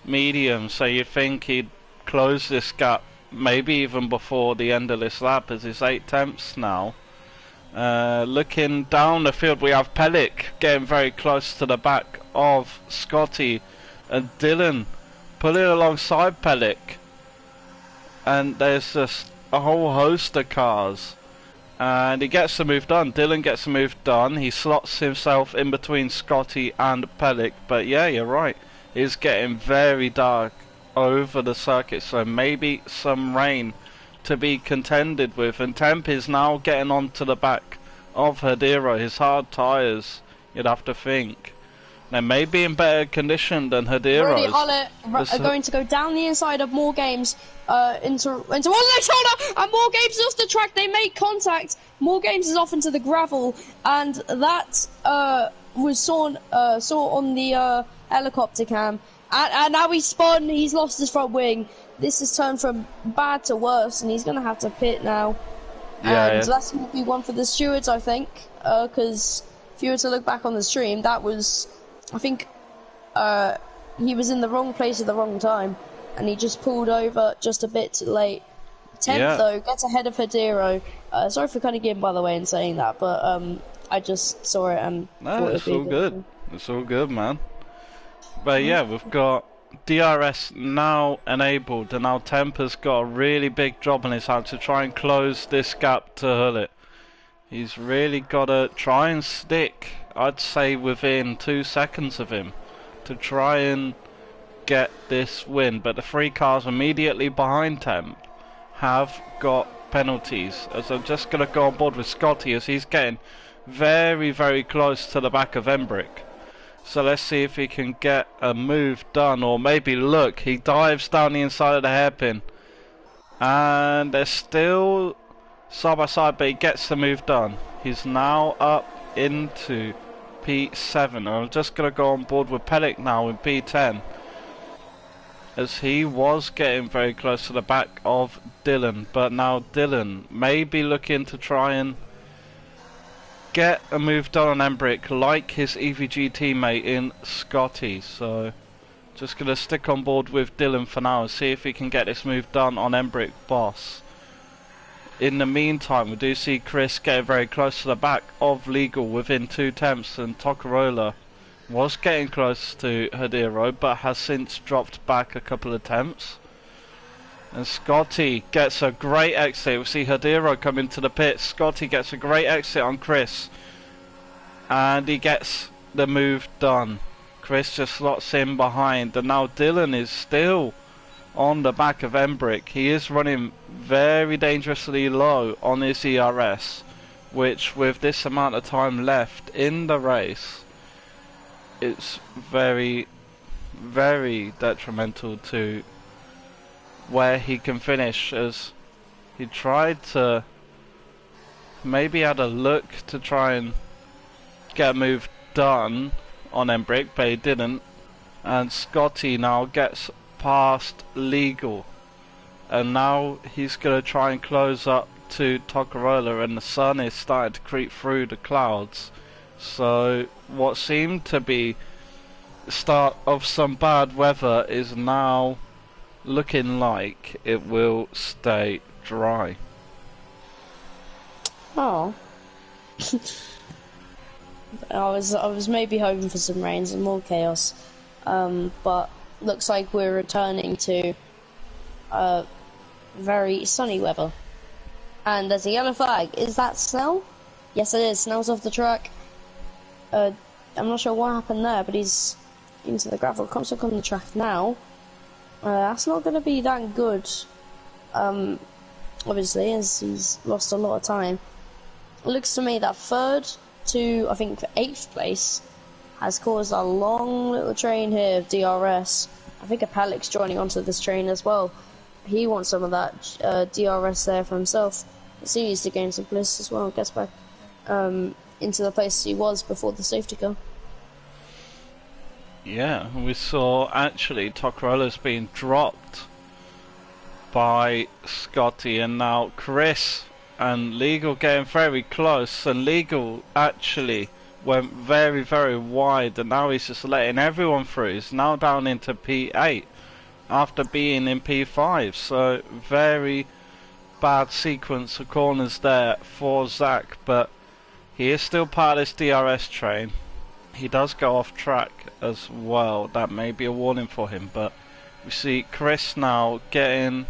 medium, so you'd think he'd close this gap maybe even before the end of this lap, as it's 8 tenths now. Looking down the field, we have Pellick getting very close to the back of Scotty, and Dylan pulling alongside Pellick, and there's just a whole host of cars, and he gets the move done. Dylan gets the move done. He slots himself in between Scotty and Pellick, but yeah, you're right, it's getting very dark over the circuit, so maybe some rain to be contended with, and Temp is now getting onto the back of Hadira. His hard tyres, you'd have to think, they may be in better condition than Hadiro's. Rudy Hullet are going to go down the inside of More Games into one leg shoulder, and More Games is off the track. They make contact. More Games is off into the gravel, and that was saw on the helicopter cam, and now he's spun. He's lost his front wing. This has turned from bad to worse, and he's gonna have to pit now. And that's gonna be one for the stewards, I think, because if you were to look back on the stream, that was, I think, he was in the wrong place at the wrong time, and he just pulled over just a bit too late. 10th though, gets ahead of Hadiro. Sorry for cutting in, by the way, and saying that, but I just saw it and no, it's all good. It's all good, man. But yeah, we've got DRS now enabled, and now Temper's got a really big job on his hands to try and close this gap to Hullet. He's really got to try and stick, I'd say, within 2 seconds of him to try and get this win. But the 3 cars immediately behind Temp have got penalties, as I'm just going to go on board with Scotty as he's getting very, very close to the back of Embrick. So let's see if he can get a move done, or maybe look, he dives down the inside of the hairpin, and they're still side by side, but he gets the move done. He's now up into P7. I'm just going to go on board with Pellick now in P10, as he was getting very close to the back of Dylan, but now Dylan may be looking to try and get a move done on Embrick like his EVG teammate in Scotty. So just going to stick on board with Dylan for now and see if he can get this move done on Embrick Boss. In the meantime, we do see Chris getting very close to the back of Legal within 2 temps, and Tocarola was getting close to Hadiro but has since dropped back a couple of temps. And Scotty gets a great exit. We see Hadiro come into the pit. Scotty gets a great exit on Chris, and he gets the move done. Chris just slots in behind, and now Dylan is still on the back of Embrick. He is running very dangerously low on his ERS, which with this amount of time left in the race, it's very, very detrimental to where he can finish, as he tried to maybe had a look to try and get a move done on Embrick, but he didn't. And Scotty now gets past Legal, and now he's going to try and close up to Tocarola, and the sun is starting to creep through the clouds, so what seemed to be the start of some bad weather is now looking like it will stay dry. Oh. I was maybe hoping for some rain and more chaos, but looks like we're returning to very sunny weather. And there's a yellow flag. Is that Snell? Yes, it is. Snell's off the track. I'm not sure what happened there, but he's into the gravel. Comes up on the track now. That's not going to be that good, obviously, as he's lost a lot of time. It looks to me that 3rd to, I think, 8th place has caused a long little train here of DRS. I think a Pellick's joining onto this train as well. He wants some of that DRS there for himself. It's easy to gain some bliss as well. Gets back into the place he was before the safety car. Yeah, we saw actually Tocarola's being dropped by Scotty, and now Chris and Legal getting very close, and Legal actually went very, very wide, and now he's just letting everyone through. He's now down into P8 after being in P5, so very bad sequence of corners there for Zach, but he is still part of this DRS train. He does go off track as well. That may be a warning for him, but we see Chris now getting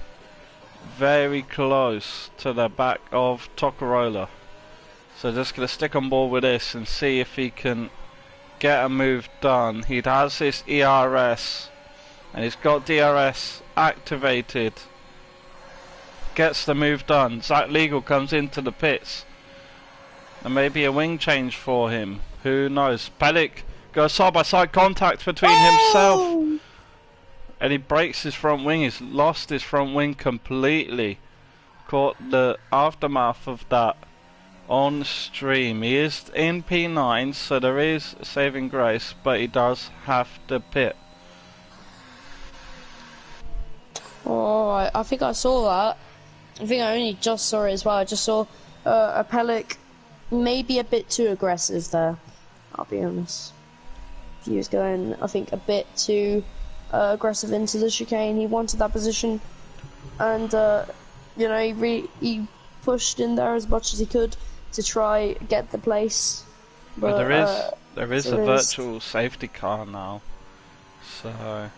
very close to the back of Tocarola. So just going to stick on board with this and see if he can get a move done. He has his ERS and he's got DRS activated. Gets the move done. Zach Legal comes into the pits. And maybe a wing change for him. Who knows? Pellick goes side by side contact between himself. And he breaks his front wing. He's lost his front wing completely. Caught the aftermath of that on stream. He is in P9, so there is saving grace, but he does have to pit. Oh, I think I saw that. I think I only just saw it as well. I just saw a Pellic maybe a bit too aggressive there. I'll be honest. He was going, I think, a bit too aggressive into the chicane. He wanted that position, and you know, he pushed in there as much as he could to try get the place. But there is a virtual safety car now, so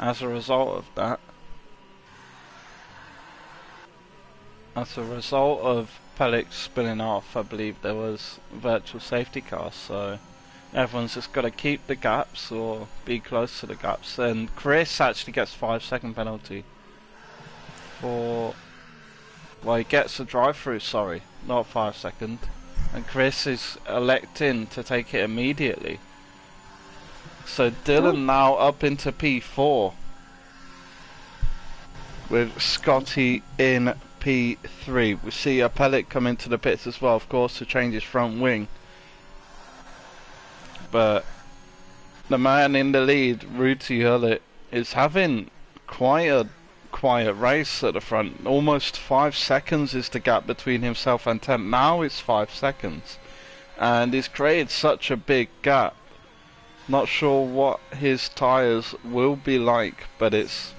as a result of that. As a result of Pellic spinning off, I believe there was virtual safety cars, so everyone's just got to keep the gaps or be close to the gaps. And Chris actually gets 5-second penalty for, well, he gets a drive-through, sorry, not 5 second. And Chris is electing to take it immediately. So Dylan now up into P4 with Scotty in P3. We see a Pellic come into the pits as well, of course, to change his front wing. But the man in the lead, Ruti Hullet, is having quite a quiet race at the front. Almost 5 seconds is the gap between himself and Temp. Now it's 5 seconds. And he's created such a big gap. Not sure what his tyres will be like, but it's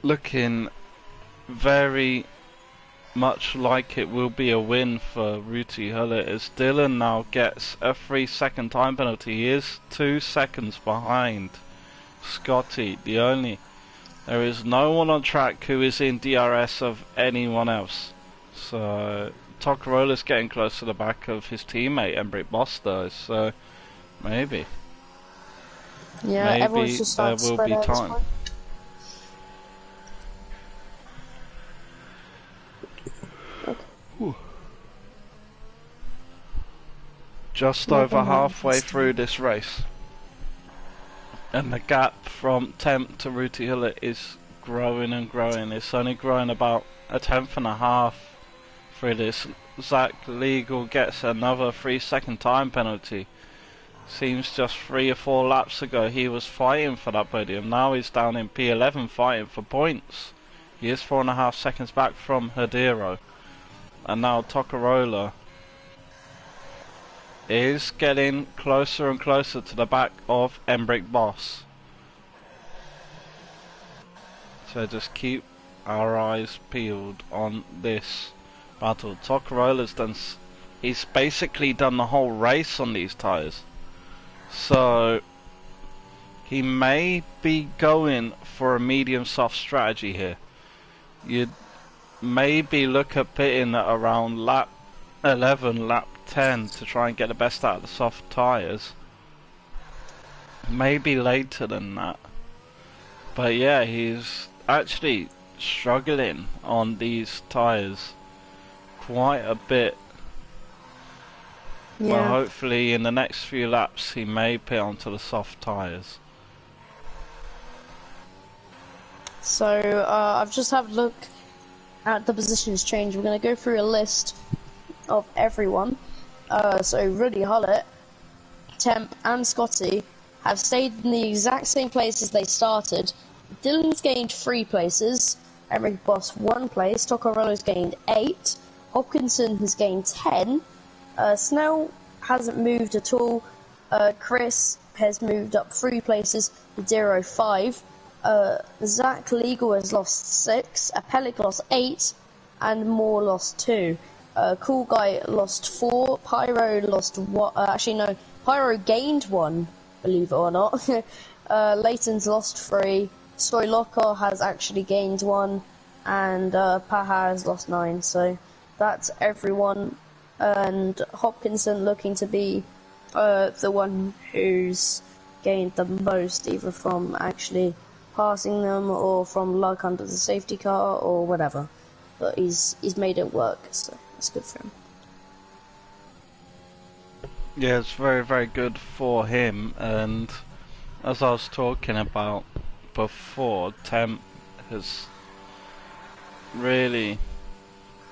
looking very much like it will be a win for Ruti Hullet, as Dylan now gets a 3-second time penalty. He is 2 seconds behind Scotty. There is no one on track who is in DRS of anyone else. So Tocarola's getting close to the back of his teammate Embrick Boss though, so maybe everyone's just there will be time. Just over halfway through this race, and the gap from Temp to Ruti Hullet is growing and growing. It's only growing about 1/10 through this. Zach Legal gets another 3-second time penalty. Seems just 3 or 4 laps ago he was fighting for that podium. Now he's down in P11 fighting for points. He is 4.5 seconds back from Hadiro. And now Tocarola is getting closer and closer to the back of Embrick Boss. So just keep our eyes peeled on this battle. Tocarola's he's basically done the whole race on these tyres. So he may be going for a medium soft strategy here. You'd maybe look at pitting at around lap 11, lap 10 to try and get the best out of the soft tyres. Maybe later than that. But yeah, he's actually struggling on these tyres quite a bit. Yeah. Well, hopefully in the next few laps he may pit onto the soft tyres. So I've just had a look at the positions change. We're going to go through a list of everyone. So Ruti Hullet, Temp and Scotty have stayed in the exact same places they started. Dylan's gained 3 places, Embrick Boss 1 place, Tocarola's gained 8, Hopkinson has gained 10, Snell hasn't moved at all, Chris has moved up 3 places, Hadiro 5, Zach Legal has lost 6, Pellic lost 8, and Moore lost 2. Cool Guy lost 4, Pyro lost 1, actually no, Pyro gained 1, believe it or not. Leighton's lost 3, Soy Locker has actually gained 1, and Paha has lost 9, so that's everyone. And Hopkinson looking to be the one who's gained the most, either from actually passing them or from luck under the safety car or whatever. But he's made it work, so that's good for him. Yeah, it's very, very good for him. And as I was talking about before, Temp has really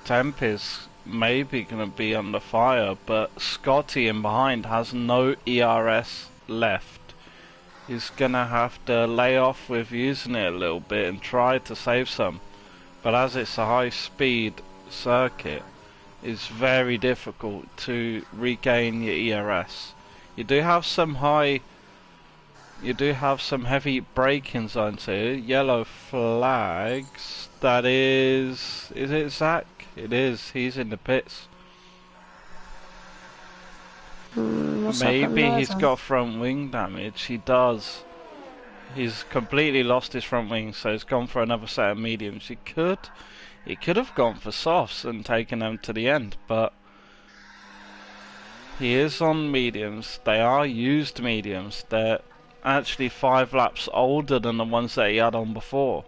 Temp is maybe going to be under fire, but Scotty in behind has no ERS left. He's going to have to lay off with using it a little bit and try to save some. But as it's a high speed circuit, it's very difficult to regain your ERS. You do have some heavy braking zones here. Yellow flags. That is it Zach? It is. He's in the pits. Maybe he's got front wing damage. He does. He's completely lost his front wing, so he's gone for another set of mediums. He could have gone for softs and taken them to the end, but he is on mediums. They are used mediums. They're actually 5 laps older than the ones that he had on before.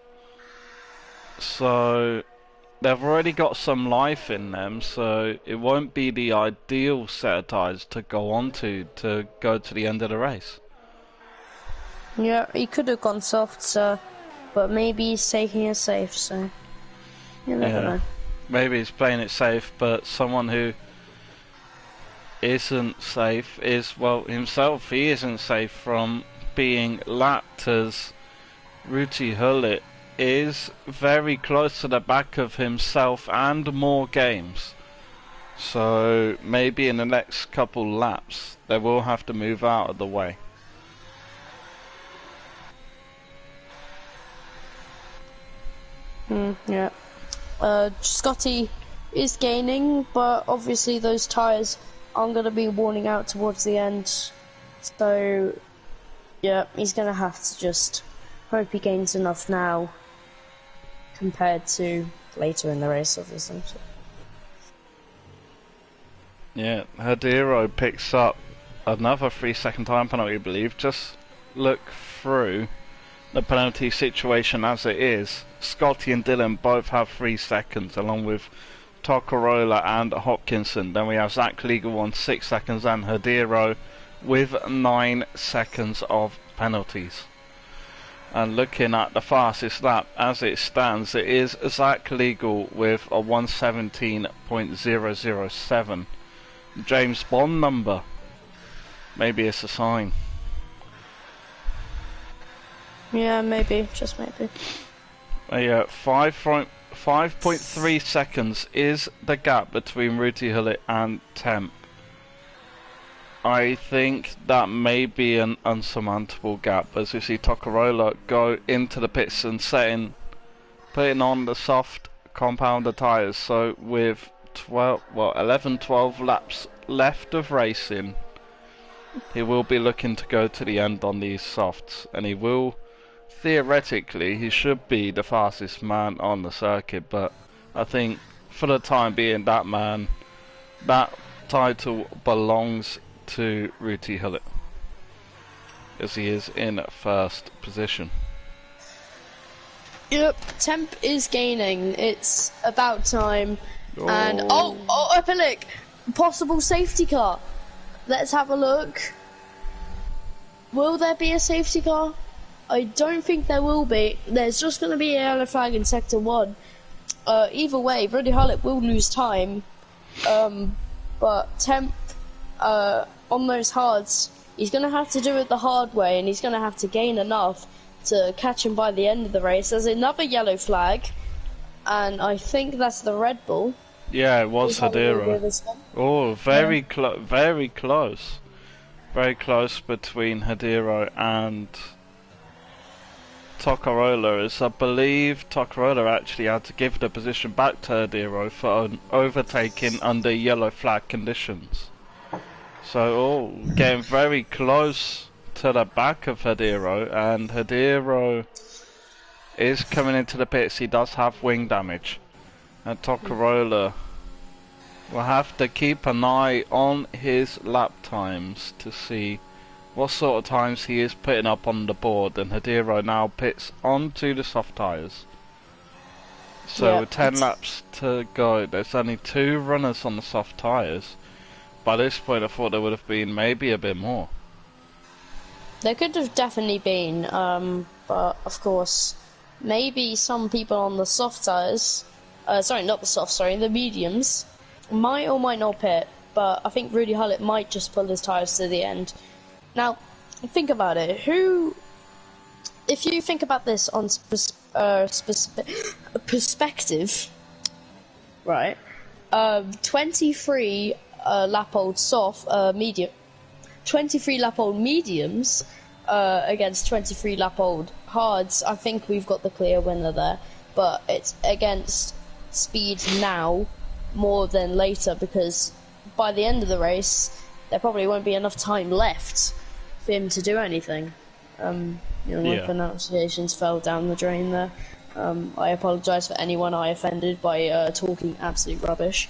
So they've already got some life in them, so it won't be the ideal set of tyres to go on to go to the end of the race. Yeah, he could have gone soft, sir, but maybe he's taking it safe, so you never know. Maybe he's playing it safe, but someone who isn't safe is, well, himself. He isn't safe from being lapped, as Ruti Hullet is very close to the back of himself and more games. So maybe in the next couple laps they will have to move out of the way. Yeah. Scotty is gaining, but obviously those tyres aren't going to be worn out towards the end. So, yeah, he's going to have to just hope he gains enough now compared to later in the race, obviously. So. Yeah, Hadiro picks up another 3-second time penalty, I believe. Just look through the penalty situation as it is. Scotty and Dylan both have 3 seconds, along with Toccarola and Hopkinson. Then we have Zach Legal on 6 seconds and Hadiro with 9 seconds of penalties. And looking at the fastest lap as it stands, it is Zach Legal with a 1:17.007. James Bond number. Maybe it's a sign. Yeah, maybe, just maybe. Yeah, 5.3 seconds is the gap between Ruti Hullet and Temp. I think that may be an unsurmountable gap, as we see Toccarola go into the pits and putting on the soft compounder tyres. So with 11-12 laps left of racing, he will be looking to go to the end on these softs, and he will, theoretically, he should be the fastest man on the circuit. But I think for the time being, that title belongs to Ruti Hullet, as he is in first position. Yep, Temp is gaining. It's about time. And Epic, possible safety car. Let's have a look. Will there be a safety car? I don't think there will be. There's just going to be a yellow flag in sector 1. Either way, Ruti Hullet will lose time. But Temp, on those hards, he's going to have to do it the hard way, and he's going to have to gain enough to catch him by the end of the race. There's another yellow flag, and I think that's the Red Bull. Yeah, it was Hadiro. Oh, very close. Very close between Hadiro and Toccarola, as I believe Toccarola actually had to give the position back to Hadiro for an overtaking under yellow flag conditions. So, getting very close to the back of Hadiro, and Hadiro is coming into the pits. He does have wing damage, and Toccarola will have to keep an eye on his lap times to see what sort of times he is putting up on the board. And Hadiro now pits onto the soft tyres. So with 10 laps to go, there's only 2 runners on the soft tyres. By this point I thought there would have been maybe a bit more. There could have definitely been, but of course, maybe some people on the soft tyres sorry, not the softs, sorry, the mediums, might or might not pit, but I think Rudy Hullett might just pull his tyres to the end. Now, think about it. If you think about this on perspective, right? 23 lap-old medium, 23 lap-old mediums against 23 lap-old hards. I think we've got the clear winner there, but it's against speed now more than later, because by the end of the race there probably won't be enough time left for him to do anything. My pronunciations fell down the drain there. I apologise for anyone I offended by talking absolute rubbish.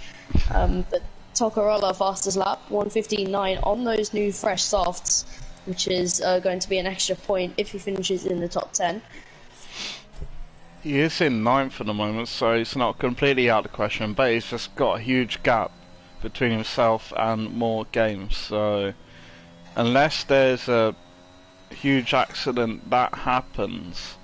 But Toccarolla fastest lap, 1:15.9 on those new fresh softs, which is going to be an extra point if he finishes in the top 10. He is in 9th at the moment, so it's not completely out of the question, but he's just got a huge gap between himself and more games. So unless there's a huge accident that happens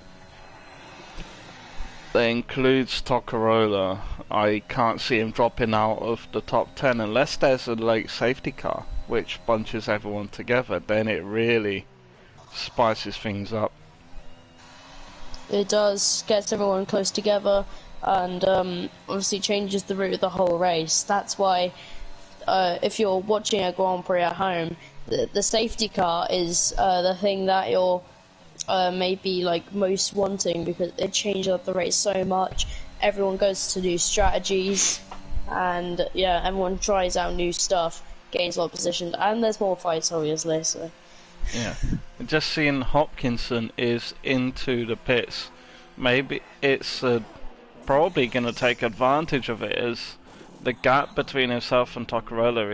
that includes Toccarolla, I can't see him dropping out of the top 10 unless there's a late safety car which bunches everyone together. Then it really spices things up. It does, gets everyone close together, and obviously changes the route of the whole race. That's why if you're watching a Grand Prix at home, the safety car is the thing that you're maybe like most wanting, because it changes up the race so much. Everyone goes to new strategies, and yeah, everyone tries out new stuff, gains a lot of positions, and there's more fights obviously. So yeah, just seeing Hopkinson is into the pits, maybe it's probably going to take advantage of it, as the gap between himself and Toccarolla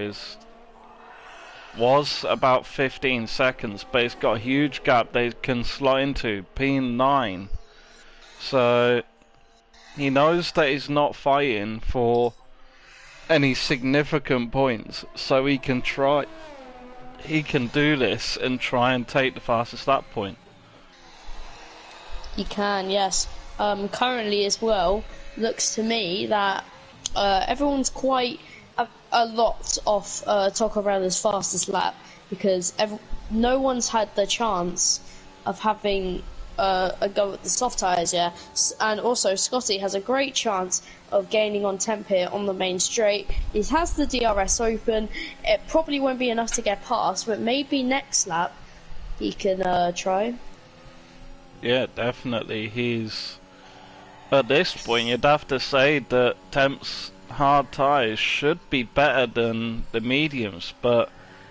was about 15 seconds, but it's got a huge gap they can slot into, P9. So he knows that he's not fighting for any significant points, so he can do this and try and take the fastest lap point. He can, yes. Currently as well, looks to me that everyone's quite a lot off Toccarolla's fastest lap, because no one's had the chance of having a go at the soft tyres yet, and also Scotty has a great chance of gaining on temp here on the main straight. He has the DRS open. It probably won't be enough to get past, but maybe next lap he can try. Yeah, definitely. He's at this point, you'd have to say that Temp's hard tyres should be better than the mediums, but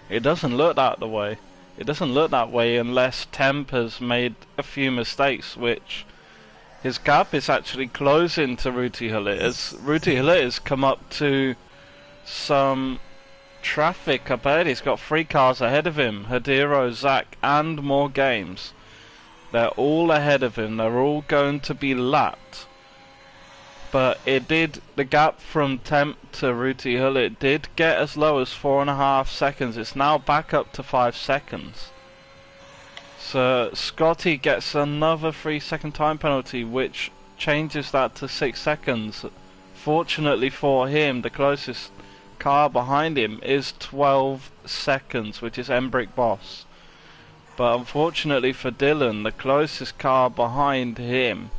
it doesn't look that the way. It doesn't look that way unless Temp has made a few mistakes, which his gap is actually closing to Rudy Hullett, as Rudy Hullett has come up to some traffic up ahead. He's got 3 cars ahead of him, Hadiro, Zach and more games. They're all ahead of him, they're all going to be lapped. But the gap from Temp to Rudy Hullett did get as low as 4.5 seconds. It's now back up to 5 seconds. So Scotty gets another 3-second time penalty, which changes that to 6 seconds. Fortunately for him, the closest car behind him is 12 seconds, which is Embrick Boss. But unfortunately for Dylan, the closest car behind him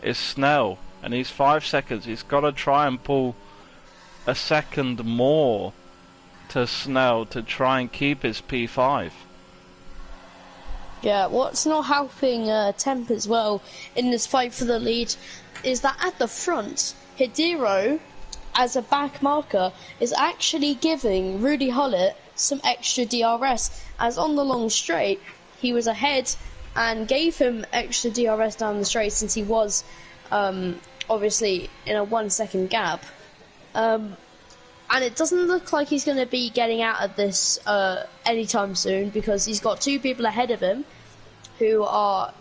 is Snell, and he's 5 seconds. He's got to try and pull a second more to Snell to try and keep his P5. Yeah, what's not helping Temp as well in this fight for the lead is that at the front, Hadiro, as a back marker, is actually giving Rudy Hullett some extra DRS, as on the long straight he was ahead and gave him extra DRS down the straight, since he was obviously in a 1 second gap, and it doesn't look like he's going to be getting out of this anytime soon, because he's got 2 people ahead of him who are,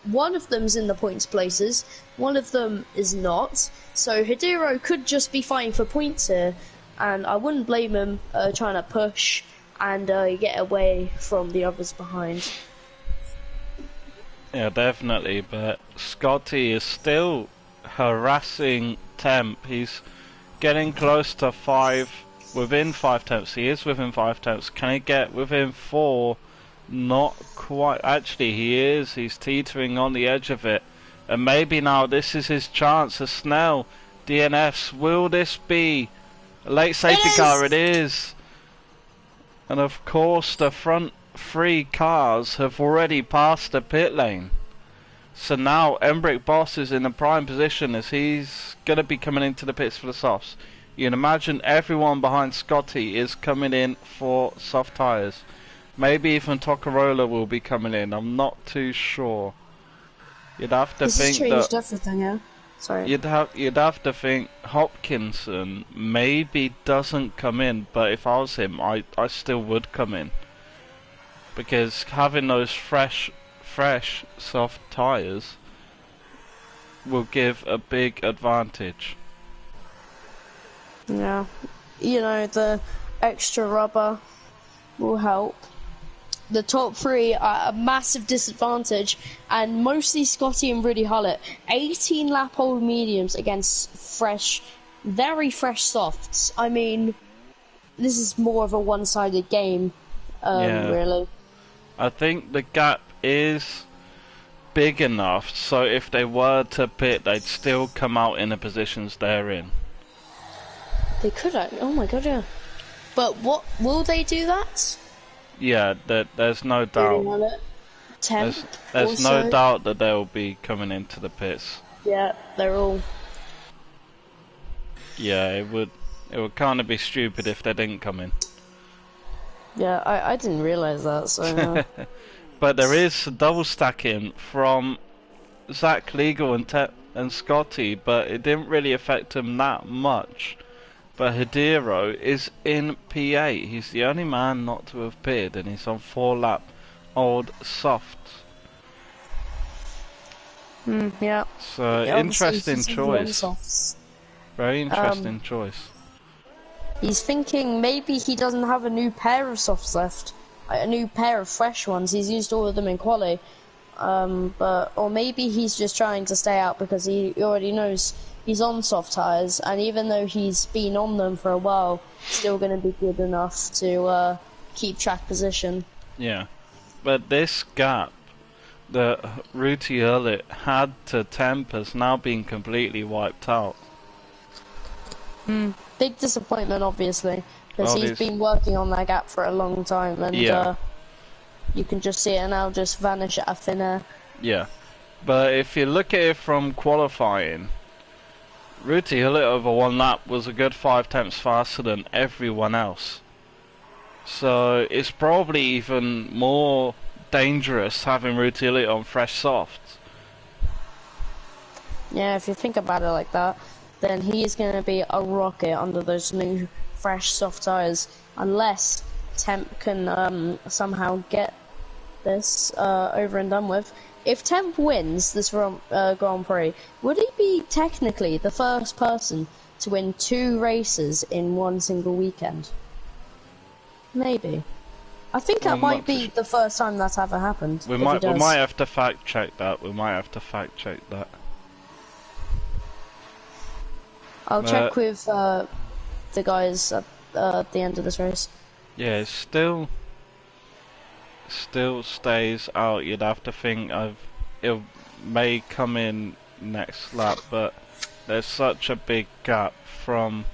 one of them's in the points places, one of them is not, so Hadiro could just be fighting for points here, and I wouldn't blame him trying to push and get away from the others behind. Yeah, definitely, but Scotty is still harassing temp. He's getting close to 5, within 5 temps. He is within 5 temps. Can he get within 4? Not quite. Actually, he is. He's teetering on the edge of it. And maybe now this is his chance. A Snell DNFs. Will this be a late safety car? It is. And of course, the front 3 cars have already passed the pit lane. So now Embrick Boss is in a prime position as he's going to be coming into the pits for the softs. You can imagine everyone behind Scotty is coming in for soft tyres. Maybe even Toccarola will be coming in. I'm not too sure. You'd have to think that... This has changed everything, yeah? Sorry. You'd have to think Hopkinson maybe doesn't come in, but if I was him, I still would come in. Because having those fresh soft tyres will give a big advantage. Yeah, you know, the extra rubber will help. The top 3 are a massive disadvantage, and mostly Scotty and Rudy Hullett. 18 lap old mediums against fresh, very fresh softs. I mean, this is more of a one-sided game, really. I think the gap is big enough so if they were to pit, they'd still come out in the positions they're in. They could, oh my god, yeah. But what, will they do that? Yeah, there's no doubt. There's no doubt that they'll be coming into the pits. Yeah, they're all. Yeah, it would kind of be stupid if they didn't come in. Yeah, I didn't realise that, so... But there is a double stacking from Zach Legal and Scotty, but it didn't really affect him that much. But Hidero is in P8. He's the only man not to have appeared, and he's on 4 lap old softs. Yeah. So interesting choice. Very interesting choice. He's thinking maybe he doesn't have a new pair of softs left, a new pair of fresh ones. He's used all of them in quali, or maybe he's just trying to stay out because he already knows he's on soft tyres, and even though he's been on them for a while, still going to be good enough to keep track position. Yeah, but this gap that Ruti Hurley had to temp has now been completely wiped out. Big disappointment, obviously, because he's been working on that gap for a long time, and you can just see it now just vanish out of thin air. Yeah, but if you look at it from qualifying, Ruti Hurley over 1 lap was a good 5 tenths faster than everyone else. So it's probably even more dangerous having Ruti Hurley on fresh softs. Yeah, if you think about it like that, then he is going to be a rocket under those new fresh soft tyres, unless Temp can somehow get this over and done with. If Temp wins this Grand Prix, would he be technically the first person to win 2 races in one single weekend? Maybe. I think that might be the first time that's ever happened. We might have to fact check that. I'll check with the guys at the end of this race. Yeah, it still stays out. You'd have to think it may come in next lap, but there's such a big gap from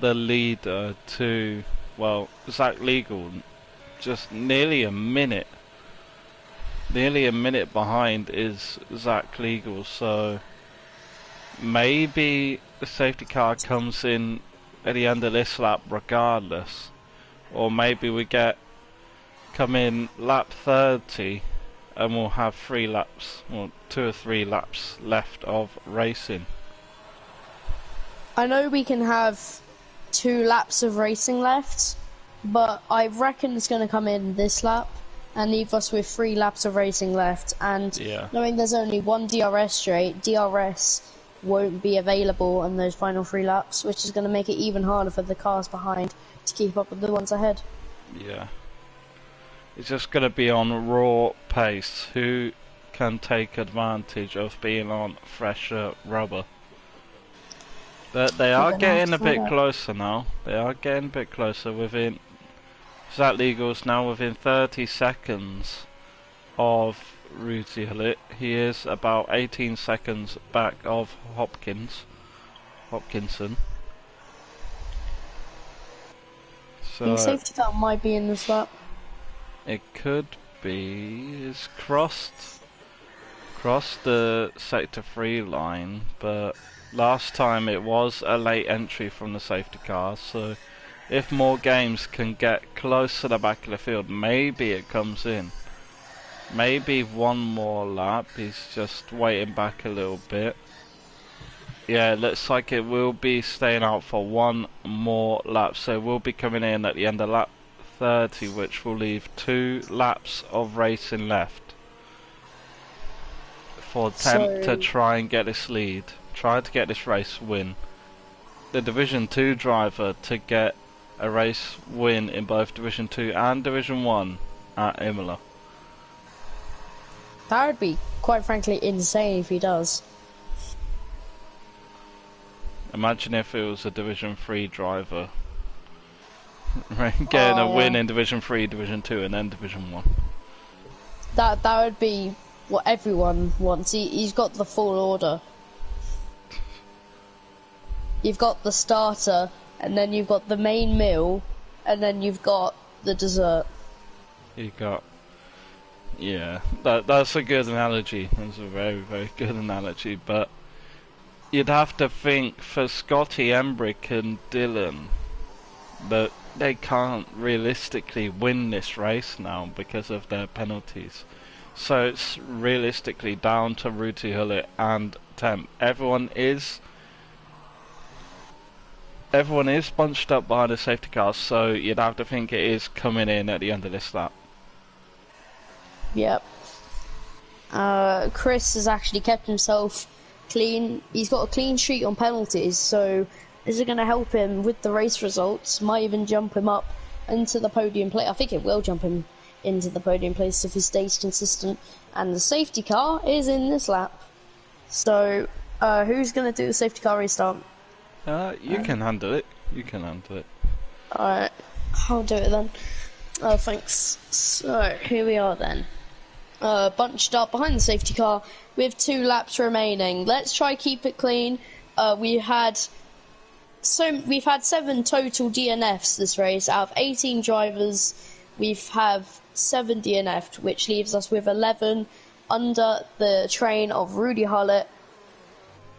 the leader to, well, Zach Legal, just nearly a minute behind is Zach Legal, so maybe the safety car comes in at the end of this lap regardless, or maybe we come in lap 30 and we'll have 3 laps, or 2 or 3 laps left of racing. I know we can have 2 laps of racing left, but I reckon it's going to come in this lap and leave us with 3 laps of racing left, and knowing there's only 1 DRS straight, DRS won't be available in those final 3 laps, which is going to make it even harder for the cars behind to keep up with the ones ahead. Yeah. It's just going to be on raw pace. Who can take advantage of being on fresher rubber. But they are getting a bit closer now. They are getting a bit closer. Within Zach Legal's now within 30 seconds of Rudy Hullet. He is about 18 seconds back of Hopkinson. So the safety car might be in this lap. it could be. It's crossed the sector 3 line, but last time it was a late entry from the safety car, so if more games can get close to the back of the field, maybe it comes in. Maybe one more lap. He's just waiting back a little bit. Yeah, it looks like it will be staying out for one more lap, so we'll be coming in at the end of lap 30, which will leave 2 laps of racing left for Temp to try and get this lead, try to get this race win. The Division 2 driver to get a race win in both Division 2 and Division 1 at Imola. That would be, quite frankly, insane if he does. Imagine if it was a Division 3 driver getting a win in Division 3, Division 2 and then Division 1. That would be what everyone wants. He's got the full order. You've got the starter, and then you've got the main meal, and then you've got the dessert. Yeah, that's a good analogy. That's a very, very good analogy, but you'd have to think for Scotty, Embrick and Dylan that they can't realistically win this race now because of their penalties. So it's realistically down to Ruti Hullet and Temp. Everyone is bunched up behind the safety car, so you'd have to think it is coming in at the end of this lap. Yep. Chris has actually kept himself clean. He's got a clean sheet on penalties, so is it going to help him with the race results? Might even jump him up into the podium place. I think it will jump him into the podium place if he stays consistent. And the safety car is in this lap. So, who's going to do the safety car restart? You can handle it. You can handle it. Alright, I'll do it then. Oh, thanks. So, here we are then. Bunched up behind the safety car with 2 laps remaining. Let's try keep it clean. We've had 7 total DNFs this race. Out of 18 drivers, we've have 7 DNF'd, which leaves us with 11 under the train of Rudy Hullet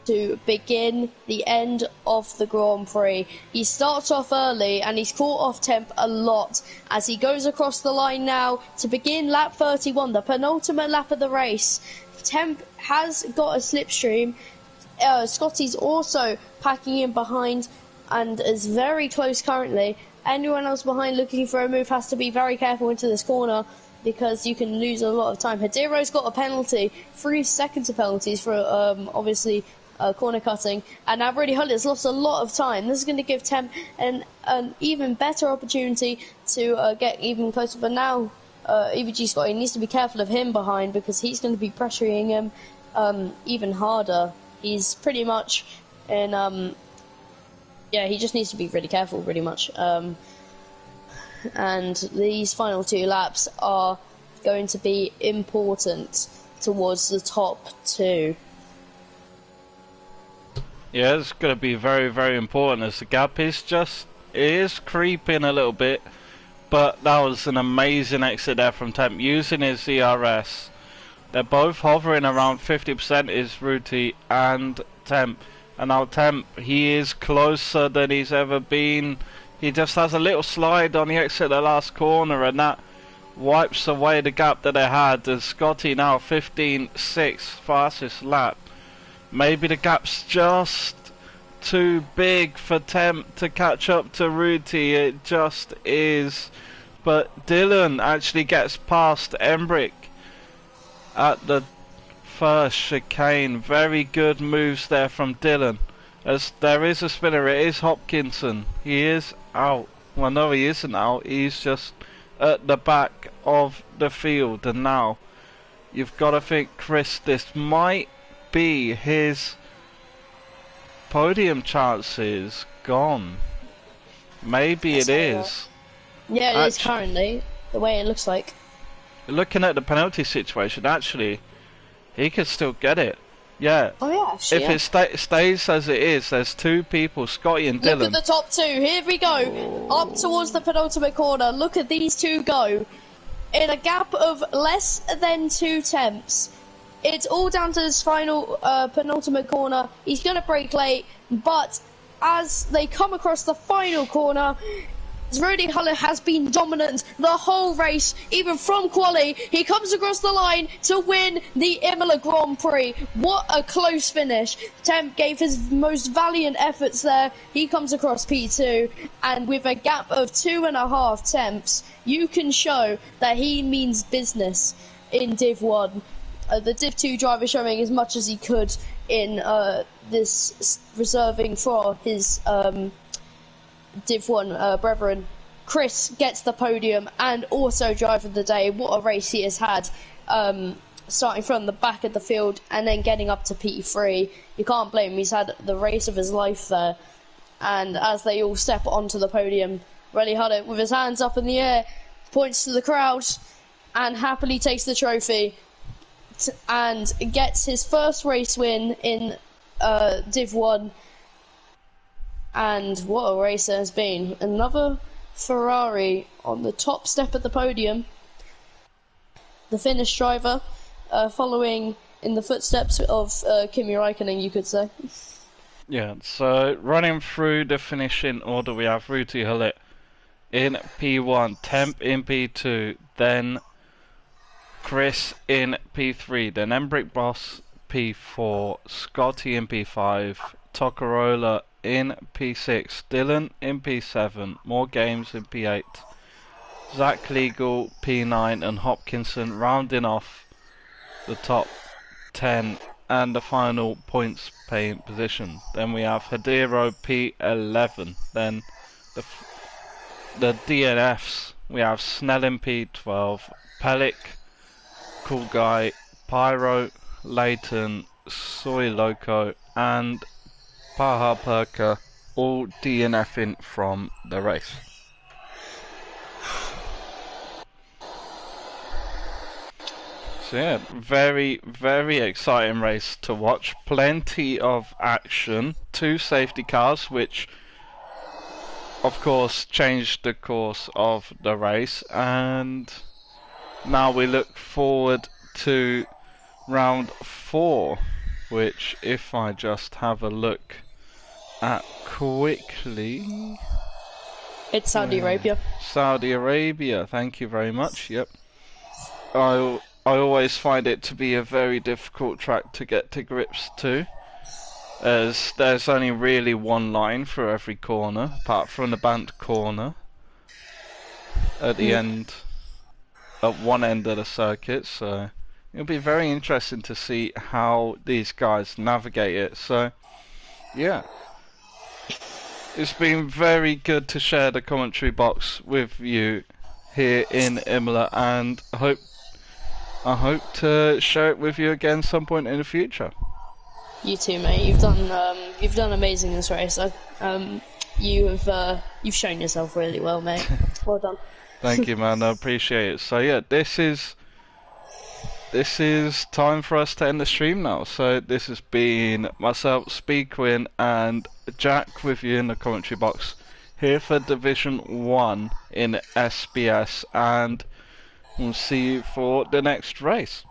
to begin the end of the Grand Prix. He starts off early and he's caught off Temp a lot as he goes across the line now to begin lap 31, the penultimate lap of the race. Temp has got a slipstream. Scotty's also packing in behind and is very close currently. Anyone else behind looking for a move has to be very careful into this corner because you can lose a lot of time. Hadiro's got a penalty, 3 seconds of penalties for obviously corner cutting, and now Rudy Hullet's lost a lot of time. This is going to give Temp an even better opportunity to get even closer, but now EVG Scotty needs to be careful of him behind because he's going to be pressuring him even harder. He's pretty much in yeah, he just needs to be really careful pretty much. And these final 2 laps are going to be important towards the top 2. Yeah, it's going to be very, very important as the gap is creeping a little bit, but that was an amazing exit there from Temp using his ZRS. They're both hovering around 50% is Ruti and Temp, and now Temp, he is closer than he's ever been. He just has a little slide on the exit of the last corner, and that wipes away the gap that they had. And Scotty now 15.6 fastest lap. Maybe the gap's just too big for Temp to catch up to Ruti. It just is. But Dylan actually gets past Embrick at the first chicane. Very good moves there from Dylan. As there is a spinner, it is Hopkinson. He is out. Well, no, he isn't out. He's just at the back of the field. And now you've got to think, Chris, this might be his podium chances gone. Maybe it is. Yeah, it is currently, the way it looks like. Looking at the penalty situation, actually, he could still get it. Yeah. Oh yeah, actually, If it stays as it is, there's two people, Scotty and Dylan. Look at the top two. Here we go. Up towards the penultimate corner. Look at these two go. In a gap of less than 2 attempts. It's all down to this final penultimate corner. He's going to brake late, but as they come across the final corner, Rudy Huller has been dominant the whole race, even from quali. He comes across the line to win the Imola Grand Prix. What a close finish. Temp gave his most valiant efforts there. He comes across P2, and with a gap of 2.5 temps, you can show that he means business in Div 1. The Div 2 driver showing as much as he could in this reserving for his Div 1 brethren. Chris gets the podium and also driver of the day. What a race he has had, starting from the back of the field and then getting up to P3. You can't blame him, he's had the race of his life there. And as they all step onto the podium, Rally Huddett with his hands up in the air, points to the crowd and happily takes the trophy and gets his first race win in Div 1. And what a race it has been. Another Ferrari on the top step of the podium. The Finnish driver following in the footsteps of Kimi Räikkönen, you could say. Yeah, so running through the finishing order, we have Rudy Hullett in P1, Temp in P2, then Chris in P3, then Embrick Boss P4, Scotty in P5, Toccarola in P6, Dylan in P7, More Games in P8, Zach Legal P9, and Hopkinson rounding off the top 10 and the final points paying position. Then we have Hadiro P11, then the DNFs, we have Snell in P12, Pellick, Cool Guy, Pyro, Leighton, Soy Loco, and Paha Perka, all DNFing from the race. So yeah, very, very exciting race to watch. Plenty of action. 2 safety cars, which of course changed the course of the race. And now we look forward to round 4, which if I just have a look at quickly, it's Saudi Arabia. Saudi Arabia, thank you very much. Yep. I always find it to be a very difficult track to get to grips to, as there's only really one line for every corner, apart from the banked corner at the end, at one end of the circuit. So it'll be very interesting to see how these guys navigate it. So yeah, it's been very good to share the commentary box with you here in Imola, and I hope to share it with you again some point in the future. You too, mate. You've done amazing in this race. You've shown yourself really well, mate. Well done. Thank you, man. I appreciate it. So yeah, this is time for us to end the stream now. So this has been myself, Speedquin, and Jack with you in the commentary box here for Division 1 in SBS, and we'll see you for the next race.